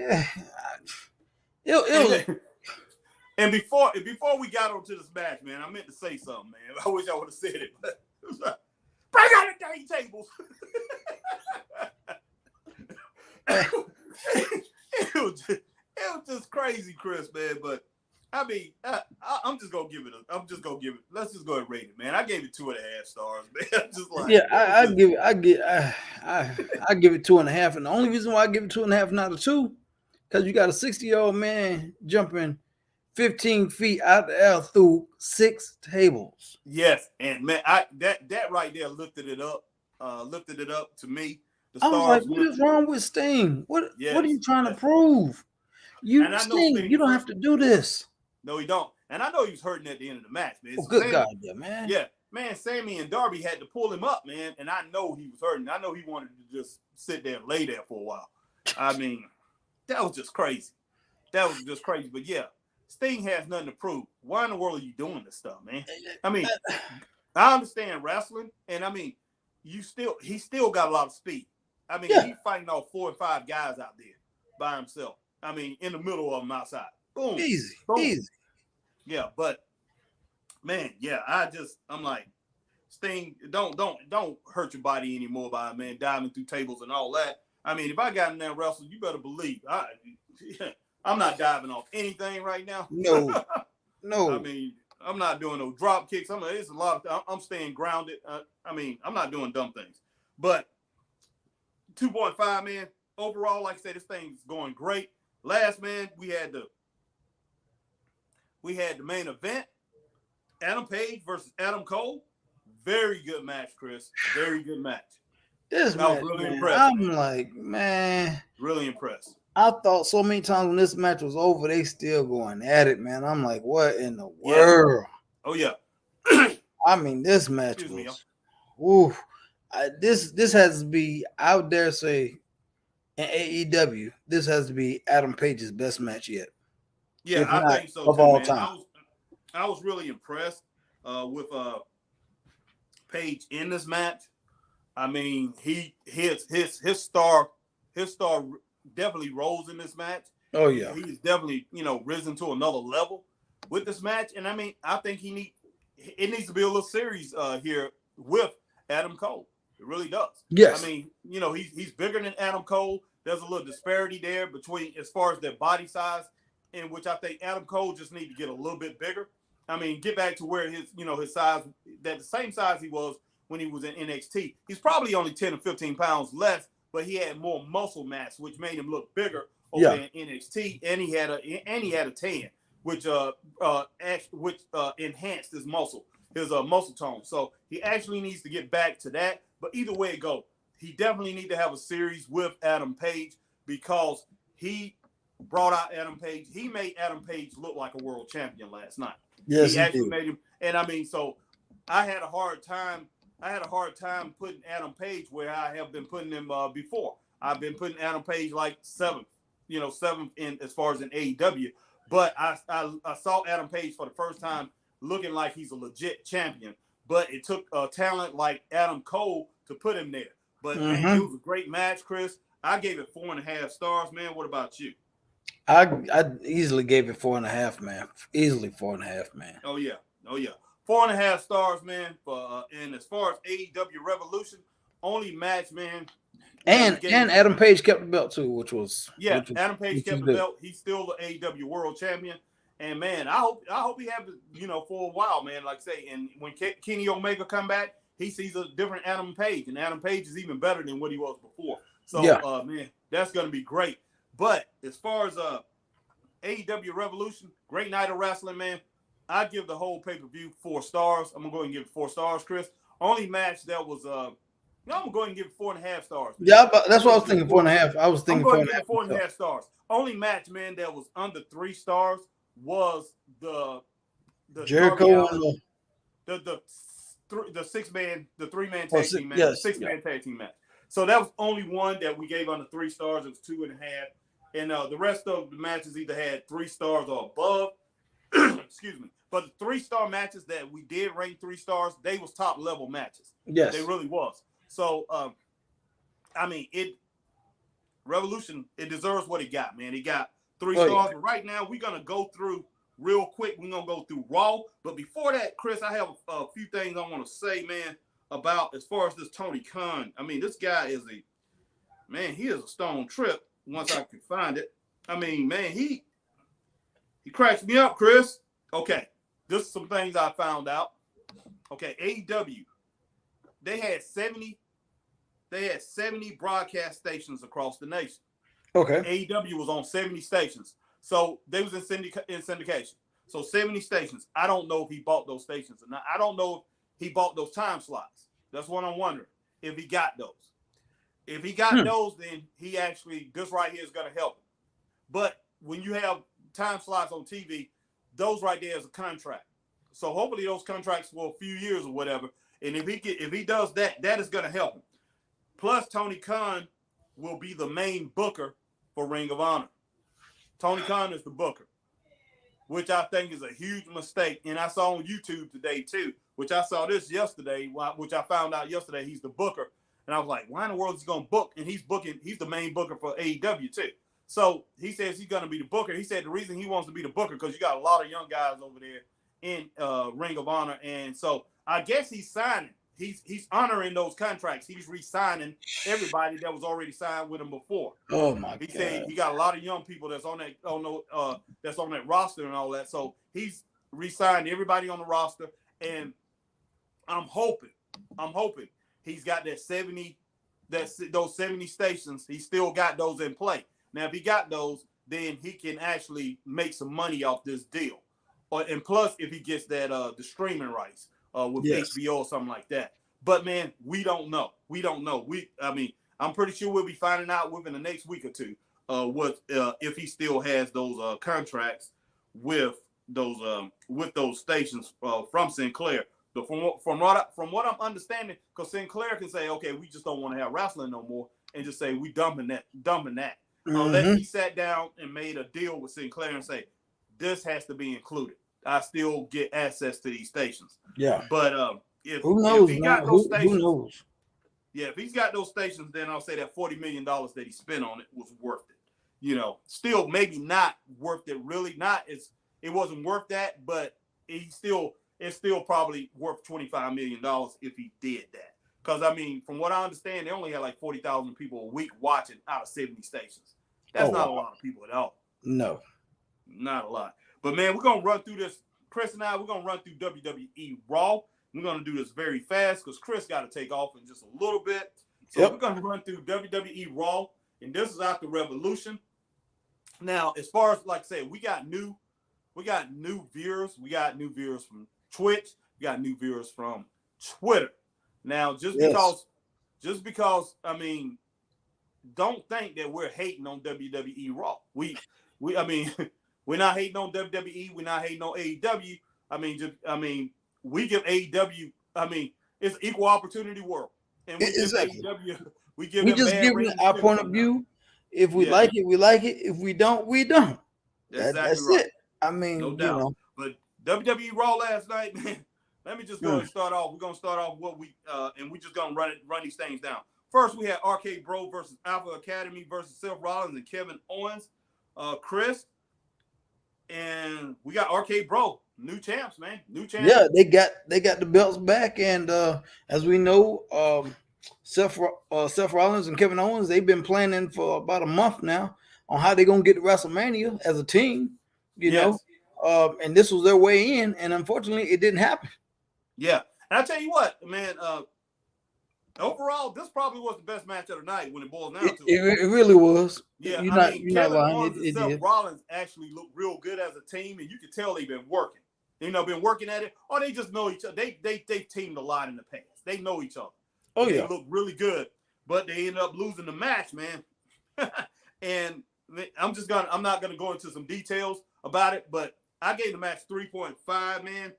S1: And before we got onto this match, man, I meant to say something, man. I wish I would have said it, but it was like, bring out the dang tables. it was just crazy, Chris, man. But I mean, I'm just gonna give it. Let's just go ahead and rate it, man. I gave it 2.5 stars, man. Just like,
S2: I give it 2.5, and the only reason why I give it 2.5, not a 2, because you got a 60-year-old man jumping 15 feet out the air through 6 tables.
S1: Yes, and man, that right there lifted it up to me.
S2: I was like, what is wrong with Sting? What are you trying to prove? Sting, you don't have to do this.
S1: No, he don't. And I know he was hurting at the end of the match, man.
S2: Good God, yeah, man.
S1: Yeah, man, Sammy and Darby had to pull him up, man. And I know he was hurting. I know he wanted to just sit there and lay there for a while. I mean, that was just crazy. But yeah, Sting has nothing to prove. Why in the world are you doing this stuff, man? I mean, I understand wrestling, and I mean, he still got a lot of speed. I mean, he's fighting off 4 or 5 guys out there by himself. I mean, in the middle of them outside. Boom.
S2: Easy.
S1: Yeah, but man, I'm like, Sting, don't hurt your body anymore by, man, diving through tables and all that. I mean, if I got in there wrestling, you better believe I'm not diving off anything right now.
S2: No.
S1: I mean, I'm not doing no drop kicks. It's a lot of. I'm staying grounded. I mean, I'm not doing dumb things. But 2.5, man. Overall, like I said, this thing's going great. Last, man, we had the main event. Adam Page versus Adam Cole. Very good match, Chris. Very good match.
S2: This match,
S1: was really
S2: man,
S1: impressed.
S2: I'm
S1: man.
S2: like, man.
S1: Really impressed.
S2: I thought so many times when this match was over, they still going at it, man. I'm like, what in the world?
S1: Oh, yeah.
S2: I mean, this match was, this has to be, I would dare say, in AEW, this has to be Adam Page's best match yet.
S1: Yeah, I think so,
S2: of
S1: too,
S2: all
S1: man.
S2: time.
S1: I was really impressed with Page in this match. I mean, his star definitely rose in this match.
S2: Oh yeah,
S1: he's definitely risen to another level with this match. And I mean, I think it needs to be a little series here with Adam Cole. It really does.
S2: Yes.
S1: I mean, he's bigger than Adam Cole. There's a little disparity there between as far as their body size, in which I think Adam Cole just need to get a little bit bigger. I mean, get back to where his size, that the same size he was when he was in NXT. He's probably only 10 or 15 pounds less, but he had more muscle mass, which made him look bigger over in NXT. And he had a tan, which enhanced his muscle tone. So he actually needs to get back to that. But either way it goes, he definitely need to have a series with Adam Page, because he brought out Adam Page. He made Adam Page look like a world champion last night.
S2: Yes,
S1: he actually made him. And I mean, so I had a hard time putting Adam Page where I have been putting him before. I've been putting Adam Page like seventh in as far as in AEW. But I saw Adam Page for the first time looking like he's a legit champion. But it took a talent like Adam Cole to put him there. But man, it was a great match, Chris. I gave it 4.5 stars, man. What about you?
S2: I easily gave it 4.5, man. Easily 4.5, man.
S1: Oh yeah. 4.5 stars, man. And as far as AEW Revolution, only match, man.
S2: And Adam Page kept the belt too, which was
S1: Adam Page kept the belt. He's still the AEW World Champion. And man, I hope he have it, for a while, man. Like I say, and when Kenny Omega come back, he sees a different Adam Page, and Adam Page is even better than what he was before. So, man, that's gonna be great. But as far as AEW Revolution, great night of wrestling, man. I give the whole pay-per-view 4 stars. I'm gonna go ahead and give it 4 stars, Chris. Only match that was I'm gonna go ahead and give it 4.5 stars. Man.
S2: Yeah, but that's what I was thinking. 4.5. I was thinking 4.5.
S1: I'm going to give it 4.5 stars. Only match, man, that was under 3 stars was the
S2: Jericho
S1: and the 6-man, the 3-man tag team match, 6-man tag team match. So that was only one that we gave under 3 stars. It was 2.5, and the rest of the matches either had 3 stars or above. Excuse me. But the 3-star matches that we did rate 3 stars, they was top level matches.
S2: Yes,
S1: they really was. So, I mean, Revolution, it deserves what it got, man. It got 3 stars. Yeah. But right now, we're gonna go through real quick. We're gonna go through Raw. But before that, Chris, I have a few things I want to say, man, about as far as this Tony Khan. I mean, this guy is he is a stone trip. Once I can find it, I mean, man, he cracks me up, Chris. Okay, this is some things I found out. Okay, AEW, they had 70 broadcast stations across the nation.
S2: Okay.
S1: AEW was on 70 stations. So they was in syndication. So 70 stations. I don't know if he bought those stations or not. I don't know if he bought those time slots. That's what I'm wondering. If he got those. If he got those, then he actually, this right here is going to help him. But when you have time slots on TV, those right there is a contract. So hopefully those contracts for a few years or whatever. And if he does that, that is going to help him. Plus, Tony Khan will be the main booker for Ring of Honor. Tony Khan is the booker, which I think is a huge mistake. And I saw on YouTube today, too, which I saw this yesterday, which I found out yesterday he's the booker. And I was like, why in the world is he going to book? And he's the main booker for AEW, too. So he says he's going to be the booker. He said the reason he wants to be the booker because you got a lot of young guys over there in Ring of Honor. And so I guess he's signing. He's honoring those contracts. He's re-signing everybody that was already signed with him before.
S2: Oh my God!
S1: He said he got a lot of young people that's on that roster and all that. So he's re-signed everybody on the roster, and I'm hoping he's got those 70 stations. He still got those in play. Now, if he got those, then he can actually make some money off this deal. And plus, if he gets that the streaming rights. With HBO or something like that. But man, we don't know. I'm pretty sure we'll be finding out within the next week or two if he still has those contracts with those stations from Sinclair. But from what I'm understanding, because Sinclair can say, okay, we just don't want to have wrestling no more, and just say we dumping that. Unless he sat down and made a deal with Sinclair and say this has to be included. I still get access to these stations. Yeah. But if he got those stations, who knows? Yeah, if he's got those stations, then I'll say that $40 million that he spent on it was worth it. Still maybe not worth it. Really not. It wasn't worth that, but it's still probably worth $25 million if he did that. Because I mean, from what I understand, they only had like 40,000 people a week watching out of 70 stations. That's not a lot of people at all. No, not a lot. But, man, we're going to run through this. Chris and I, we're going to run through WWE Raw. We're going to do this very fast because Chris got to take off in just a little bit. So we're going to run through WWE Raw, and this is after Revolution. Now, as far as, like I said, we got new viewers. We got new viewers from Twitch. We got new viewers from Twitter. Now, just because, I mean, don't think that we're hating on WWE Raw. We're not hating on WWE. We're not hating on AEW. We give AEW. It's an equal opportunity world, and we give AEW. We just giving our point of view.
S2: If we like it, we like it. If we don't, we don't. That's right. It.
S1: No doubt. But WWE Raw last night, man. Let me just go and start off. We're gonna start off and we're just gonna run these things down. First, we had RK Bro versus Alpha Academy versus Seth Rollins and Kevin Owens. Chris. And we got RK Bro, new champs, man. New champs.
S2: Yeah, they got the belts back, and as we know, Seth Rollins and Kevin Owens, they've been planning for about a month now on how they're gonna get to WrestleMania as a team. You know, And this was their way in, and unfortunately, it didn't happen.
S1: Yeah, and I tell you what, man. Overall, this probably was the best match of the night when it boils down to it.
S2: It really was.
S1: Yeah,
S2: You're not
S1: Kevin
S2: lying.
S1: Owens and
S2: It
S1: Seth
S2: did.
S1: Rollins actually look real good as a team, and you can tell they've been working. Been working at it, or they just know each other. They've teamed a lot in the past. They know each other.
S2: Oh,
S1: they
S2: yeah.
S1: look really good, but they ended up losing the match, man. And I'm not gonna go into some details about it, but I gave the match 3.5, man.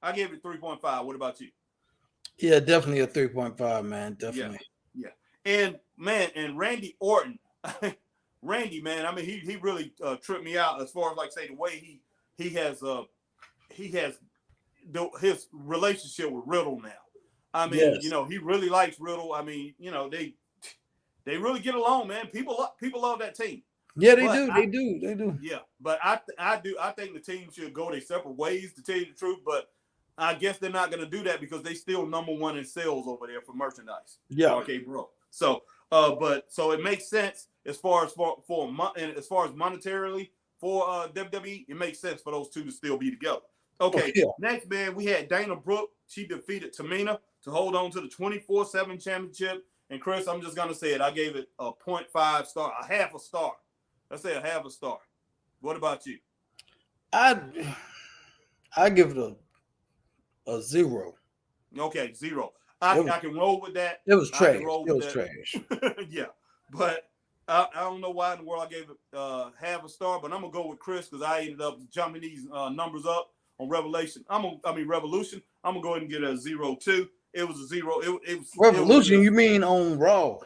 S1: I gave it 3.5. What about you?
S2: Yeah, definitely a 3.5, man. Definitely.
S1: Yeah. And man, and Randy Orton, Randy, man, I mean, he really tripped me out as far as like say the way he has his relationship with Riddle now. I mean,
S2: Yes.
S1: he really likes Riddle. I mean, they really get along, man. People love that team.
S2: Yeah, they do.
S1: Yeah, but I think the team should go their separate ways, to tell you the truth. But I guess they're not going to do that because they still number one in sales over there for merchandise.
S2: Yeah.
S1: Okay, bro. So, so it makes sense as far as as far as monetarily for WWE. It makes sense for those two to still be together. Okay.
S2: Yeah.
S1: Next, man, we had Dana Brooke. She defeated Tamina to hold on to the 24/7 championship. And Chris, I'm just gonna say it. I gave it a 0.5 star, a half a star. Let's say a half a star. What about you?
S2: I give it a 0.
S1: Okay, 0. I can roll with that.
S2: It was trash.
S1: Trash. Yeah, but I don't know why in the world I gave it half a star, but I'm gonna go with Chris because I ended up jumping these numbers up on Revolution. Revolution. I'm gonna go ahead and get a 0 too. It was a 0. It was
S2: Revolution. You mean on Raw?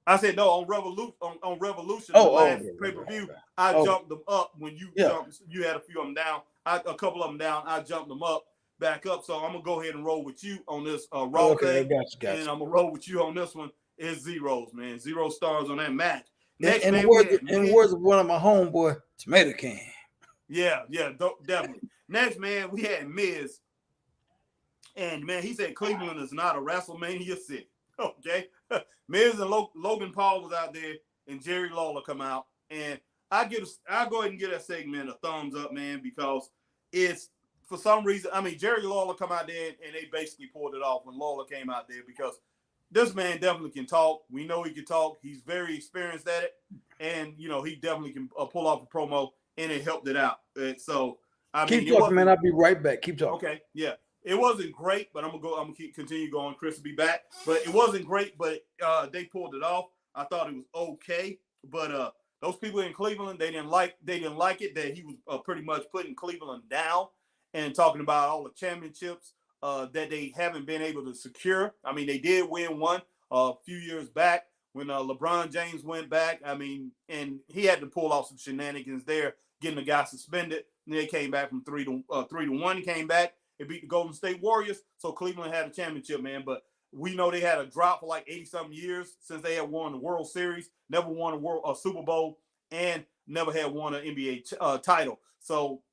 S1: I said no on Revolution. On Revolution,
S2: the
S1: last pay-per-view, I jumped them up when you jumped. You had a few of them down. A couple of them down. I jumped them up, back up. So I'm gonna go ahead and roll with you on this Raw thing.
S2: Gotcha.
S1: And I'm gonna roll with you on this one. It's 0s, man. 0 stars on that match.
S2: Next, in the words of one of my homeboy, Tomato Can.
S1: Yeah, definitely. Next, man, we had Miz. And, man, he said Cleveland is not a WrestleMania city. Okay? Miz and Logan Paul was out there, and Jerry Lawler come out. And I'll go ahead and give that segment a thumbs up, man, because it's, for some reason, Jerry Lawler come out there, and they basically pulled it off when Lawler came out there because this man definitely can talk. We know he can talk. He's very experienced at it. And, he definitely can pull off a promo, and it helped it out. And so,
S2: keep talking, man. I'll be right back. Keep talking.
S1: Okay, yeah. It wasn't great, but I'm gonna continue going. Chris will be back, but it wasn't great. But they pulled it off. I thought it was okay, but those people in Cleveland, they didn't like it that he was pretty much putting Cleveland down and talking about all the championships that they haven't been able to secure. They did win one a few years back when LeBron James went back. And he had to pull off some shenanigans there, getting the guy suspended. And they came back from 3 to 1. He came back. It beat the Golden State Warriors, so Cleveland had a championship, man. But we know they had a drought for like 80-something years since they had won the World Series, never won a Super Bowl, and never had won an NBA title. So,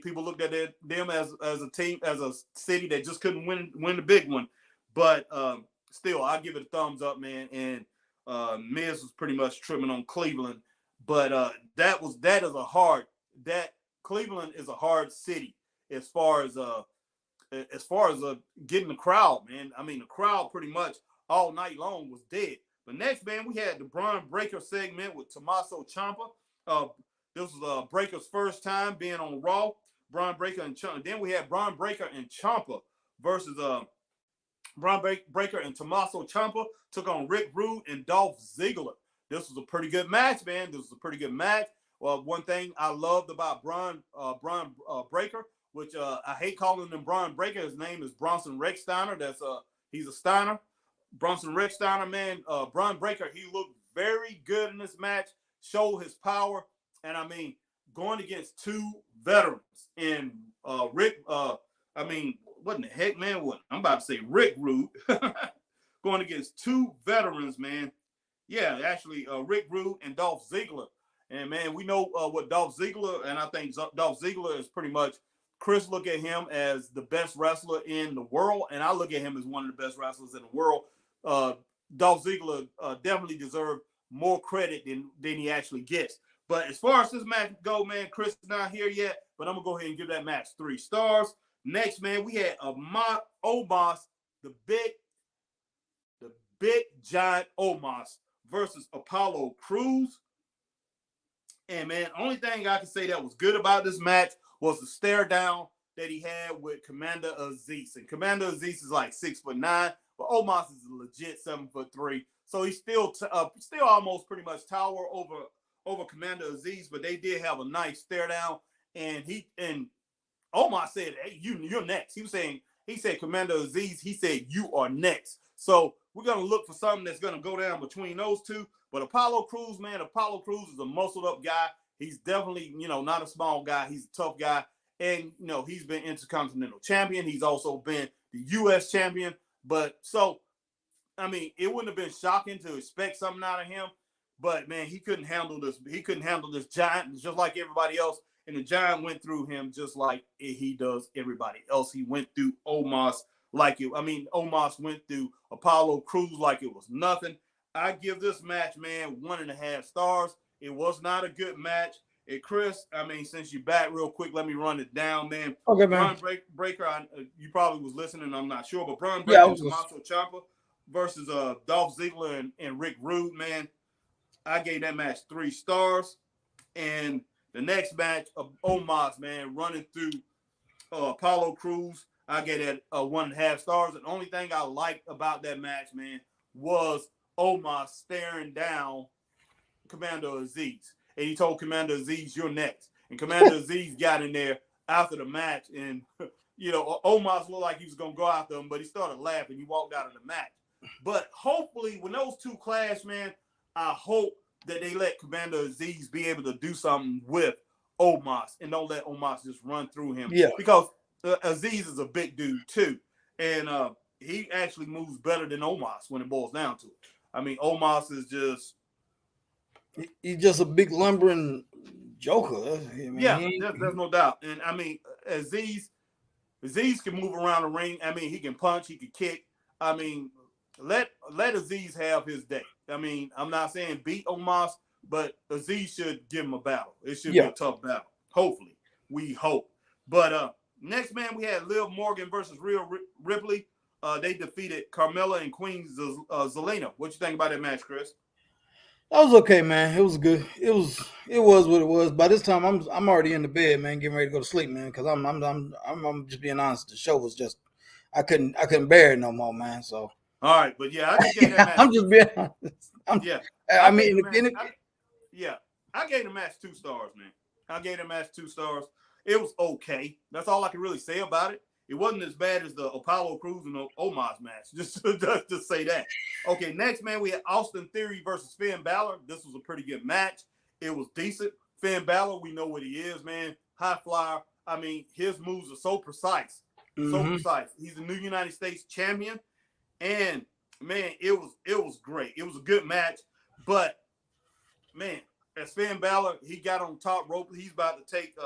S1: people looked at them as a team, as a city that just couldn't win the big one. But still, I give it a thumbs up, man. And Miz was pretty much trimming on Cleveland, but Cleveland is a hard city. As far as getting the crowd, man. The crowd pretty much all night long was dead. But next, man, we had the Braun Breaker segment with Tommaso Ciampa. This was Breaker's first time being on Raw. Braun Breaker and Ciampa. Then we had Braun Breaker and Ciampa versus Braun Breaker and Tommaso Ciampa took on Rick Rude and Dolph Ziggler. This was a pretty good match, man. Well, one thing I loved about Braun Breaker, which I hate calling him Braun Breaker. His name is Bronson Rex-Steiner. He's a Steiner. Bronson Rex-Steiner, man. Braun Breaker, he looked very good in this match, showed his power. And going against two veterans and Rick, what in the heck, man? What? I'm about to say Rick Rude. Going against two veterans, man. Yeah, actually, Rick Rude and Dolph Ziggler. And, man, we know what Dolph Ziggler, and I think Dolph Ziggler is pretty much, Chris look at him as the best wrestler in the world, and I look at him as one of the best wrestlers in the world. Dolph Ziggler definitely deserved more credit than he actually gets. But as far as this match go, man, Chris is not here yet, but I'm going to go ahead and give that match 3 stars. Next, man, we had Omos, the big giant Omos versus Apollo Cruz. And, man, only thing I can say that was good about this match was the stare down that he had with Commander Aziz. And Commander Aziz is like 6'9", but Omos is a legit 7'3". So he's still almost pretty much tower over Commander Aziz, but they did have a nice stare down. And Omos said, "Hey, you're next." He said Commander Aziz. He said you are next. So we're gonna look for something that's gonna go down between those two. But Apollo Cruz, man, Apollo Cruz is a muscled up guy. He's definitely, not a small guy. He's a tough guy. And, he's been Intercontinental Champion. He's also been the U.S. Champion. But so, it wouldn't have been shocking to expect something out of him. But, man, he couldn't handle this. He couldn't handle this giant just like everybody else. And the giant went through him just like he does everybody else. He went through Omos Omos went through Apollo Cruz like it was nothing. I give this match, man, 1.5 stars. It was not a good match. And Chris, since you're back real quick, let me run it down, man.
S2: Okay, man.
S1: Bron Breaker, you probably was listening, I'm not sure, but Bron Breaker and Tommaso Ciampa versus Dolph Ziggler and Rick Rude, man. I gave that match 3 stars. And the next match of Omos, man, running through Apollo Cruz, I gave that 1.5 stars. And the only thing I liked about that match, man, was Omos staring down Commander Aziz. And he told Commander Aziz, "You're next." And Commander Aziz got in there after the match. And, Omos looked like he was going to go after him, but he started laughing. He walked out of the match. But hopefully, when those two clash, man, I hope that they let Commander Aziz be able to do something with Omos and don't let Omos just run through him.
S2: Yeah.
S1: Because Aziz is a big dude, too. And he actually moves better than Omos when it boils down to it. Omos is just...
S2: He's just a big lumbering joker.
S1: There's no doubt. And, Aziz can move around the ring. He can punch. He can kick. Let Aziz have his day. I'm not saying beat Omos, but Aziz should give him a battle. It should be a tough battle. Hopefully. We hope. But next, man, we had Liv Morgan versus Rhea Ripley. They defeated Carmella and Queen Zelina. What you think about that match, Chris?
S2: That was okay, man. It was good. It was what it was. By this time, I'm already in the bed, man, getting ready to go to sleep, man. Because I'm just being honest. The show was just I couldn't bear it no more, man. So
S1: all right, but yeah, I just gave that match.
S2: I'm just being honest. I
S1: gave the match 2 stars, man. I gave the match 2 stars. It was okay. That's all I can really say about it. It wasn't as bad as the Apollo Cruz and the Omos match. Just to say that. Okay, next, man, we had Austin Theory versus Finn Balor. This was a pretty good match. It was decent. Finn Balor, we know what he is, man. High flyer. His moves are so precise. So precise. He's the new United States champion. And, man, it was great. It was a good match. But, man, as Finn Balor, he got on top rope. He's about to take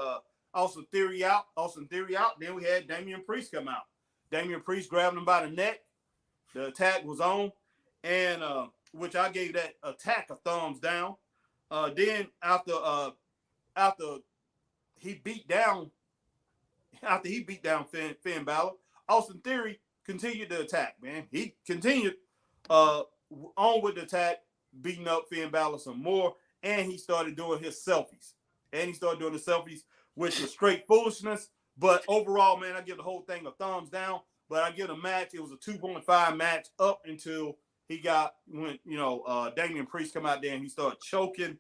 S1: Austin Theory out. Then we had Damian Priest come out. Damian Priest grabbed him by the neck. The attack was on. And which I gave that attack a thumbs down. Then after he beat down Finn Balor, Austin Theory continued the attack, man. He continued on with the attack, beating up Finn Balor some more, and he started doing his selfies. Which was straight foolishness. But overall, man, I give the whole thing a thumbs down. But I give the match, it was a 2.5 match up until Damian Priest come out there and he started choking.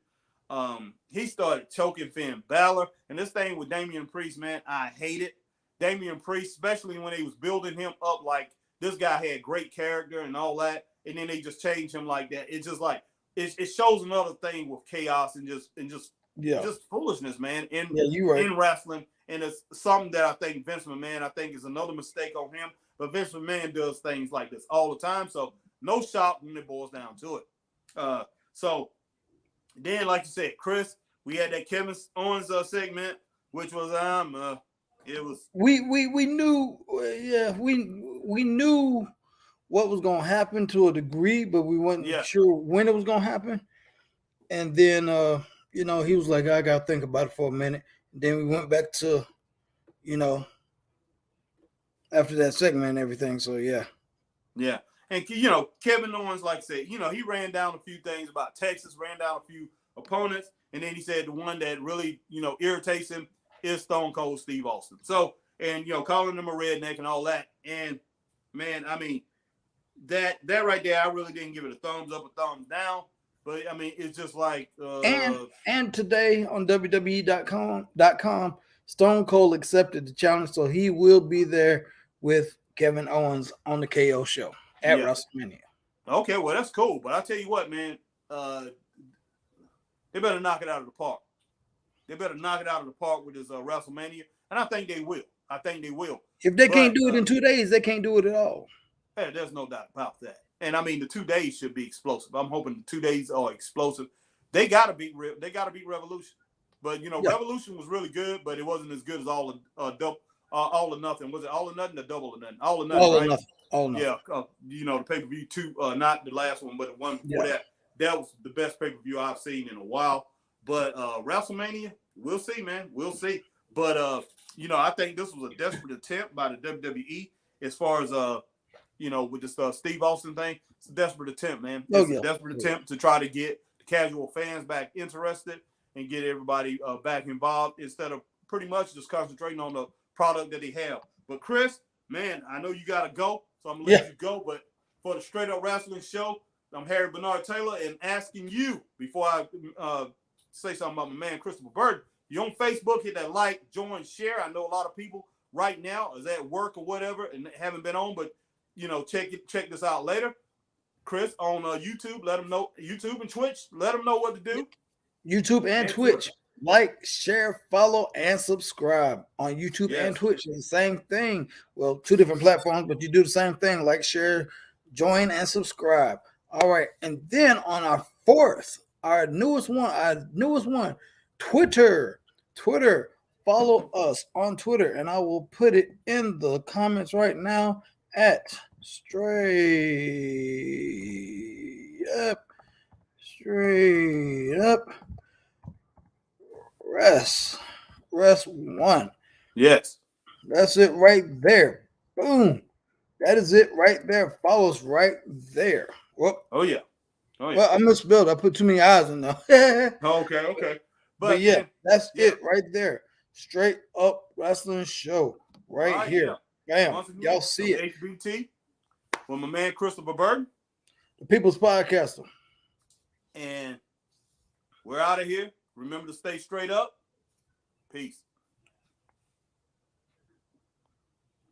S1: Finn Balor. And this thing with Damian Priest, man, I hate it. Damian Priest, especially when they was building him up like this guy had great character and all that, and then they just changed him like that. It's just like it shows another thing with chaos and just foolishness, man. In wrestling, and it's something that I think Vince McMahon is another mistake on him. But Vince McMahon does things like this all the time, so no shock when it boils down to it. So then, like you said, Chris, we had that Kevin Owens segment, which was it was
S2: we knew we knew what was gonna happen to a degree, but we weren't sure when it was gonna happen. And then you know, he was like, I got to think about it for a minute. Then we went back to, you know, after that segment and everything. So, yeah.
S1: Yeah. And, you know, Kevin Owens, like I said, you know, he ran down a few things about Texas, ran down a few opponents. And then he said the one that really, you know, irritates him is Stone Cold Steve Austin. So, and, you know, calling him a redneck and all that. And, man, I mean, that right there, I really didn't give it a thumbs up or thumbs down. But, I mean, it's just like.
S2: And today on WWE.com, Stone Cold accepted the challenge. So he will be there with Kevin Owens on the KO show at WrestleMania.
S1: Okay, well, that's cool. But I tell you what, man, they better knock it out of the park. They better knock it out of the park with this WrestleMania. And I think they will.
S2: If they can't do it in 2 days, they can't do it at all.
S1: Hey, there's no doubt about that. And I mean, the 2 days should be explosive. I'm hoping the 2 days are explosive. They got to beat Revolution. But, you know, Revolution was really good, but it wasn't as good as All or Nothing. Was it All or Nothing or Double or Nothing? All or Nothing,
S2: All
S1: right?
S2: or Nothing. All or Nothing.
S1: Yeah, you know, the pay-per-view 2, not the last one, but the one before that. That was the best pay-per-view I've seen in a while. But WrestleMania, we'll see, man. We'll see. But, you know, I think this was a desperate attempt by the WWE as far as, you know, with this Steve Austin thing. It's a desperate attempt, man. It's a desperate attempt to try to get the casual fans back interested and get everybody back involved instead of pretty much just concentrating on the product that they have. But, Chris, man, I know you got to go, so I'm going to let you go. But for the Straight Up Wrestling Show, I'm Harry Bernard Taylor, and asking you, before I say something about my man Christopher Burton, you on Facebook, hit that like, join, share. I know a lot of people right now is at work or whatever and haven't been on, but, you know, check this out later. Chris, on YouTube, let them know. YouTube and Twitch, let them know what to do.
S2: YouTube and Twitch. Like, share, follow, and subscribe on YouTube and Twitch. It's the same thing. Well, 2 different platforms, but you do the same thing. Like, share, join, and subscribe. All right. And then on our newest one, Twitter. Follow us on Twitter. And I will put it in the comments right now at straight up rest one.
S1: Yes.
S2: That's it right there. Boom. That is it right there. Follow us right there. Whoop.
S1: Oh, yeah.
S2: Well, I misspelled. I put too many eyes in there.
S1: Okay.
S2: But yeah, man, that's it right there. Straight Up Wrestling Show right here. Bam. Y'all see it.
S1: HBT with my man Christopher Burton,
S2: the People's Podcaster.
S1: And we're out of here. Remember to stay straight up. Peace.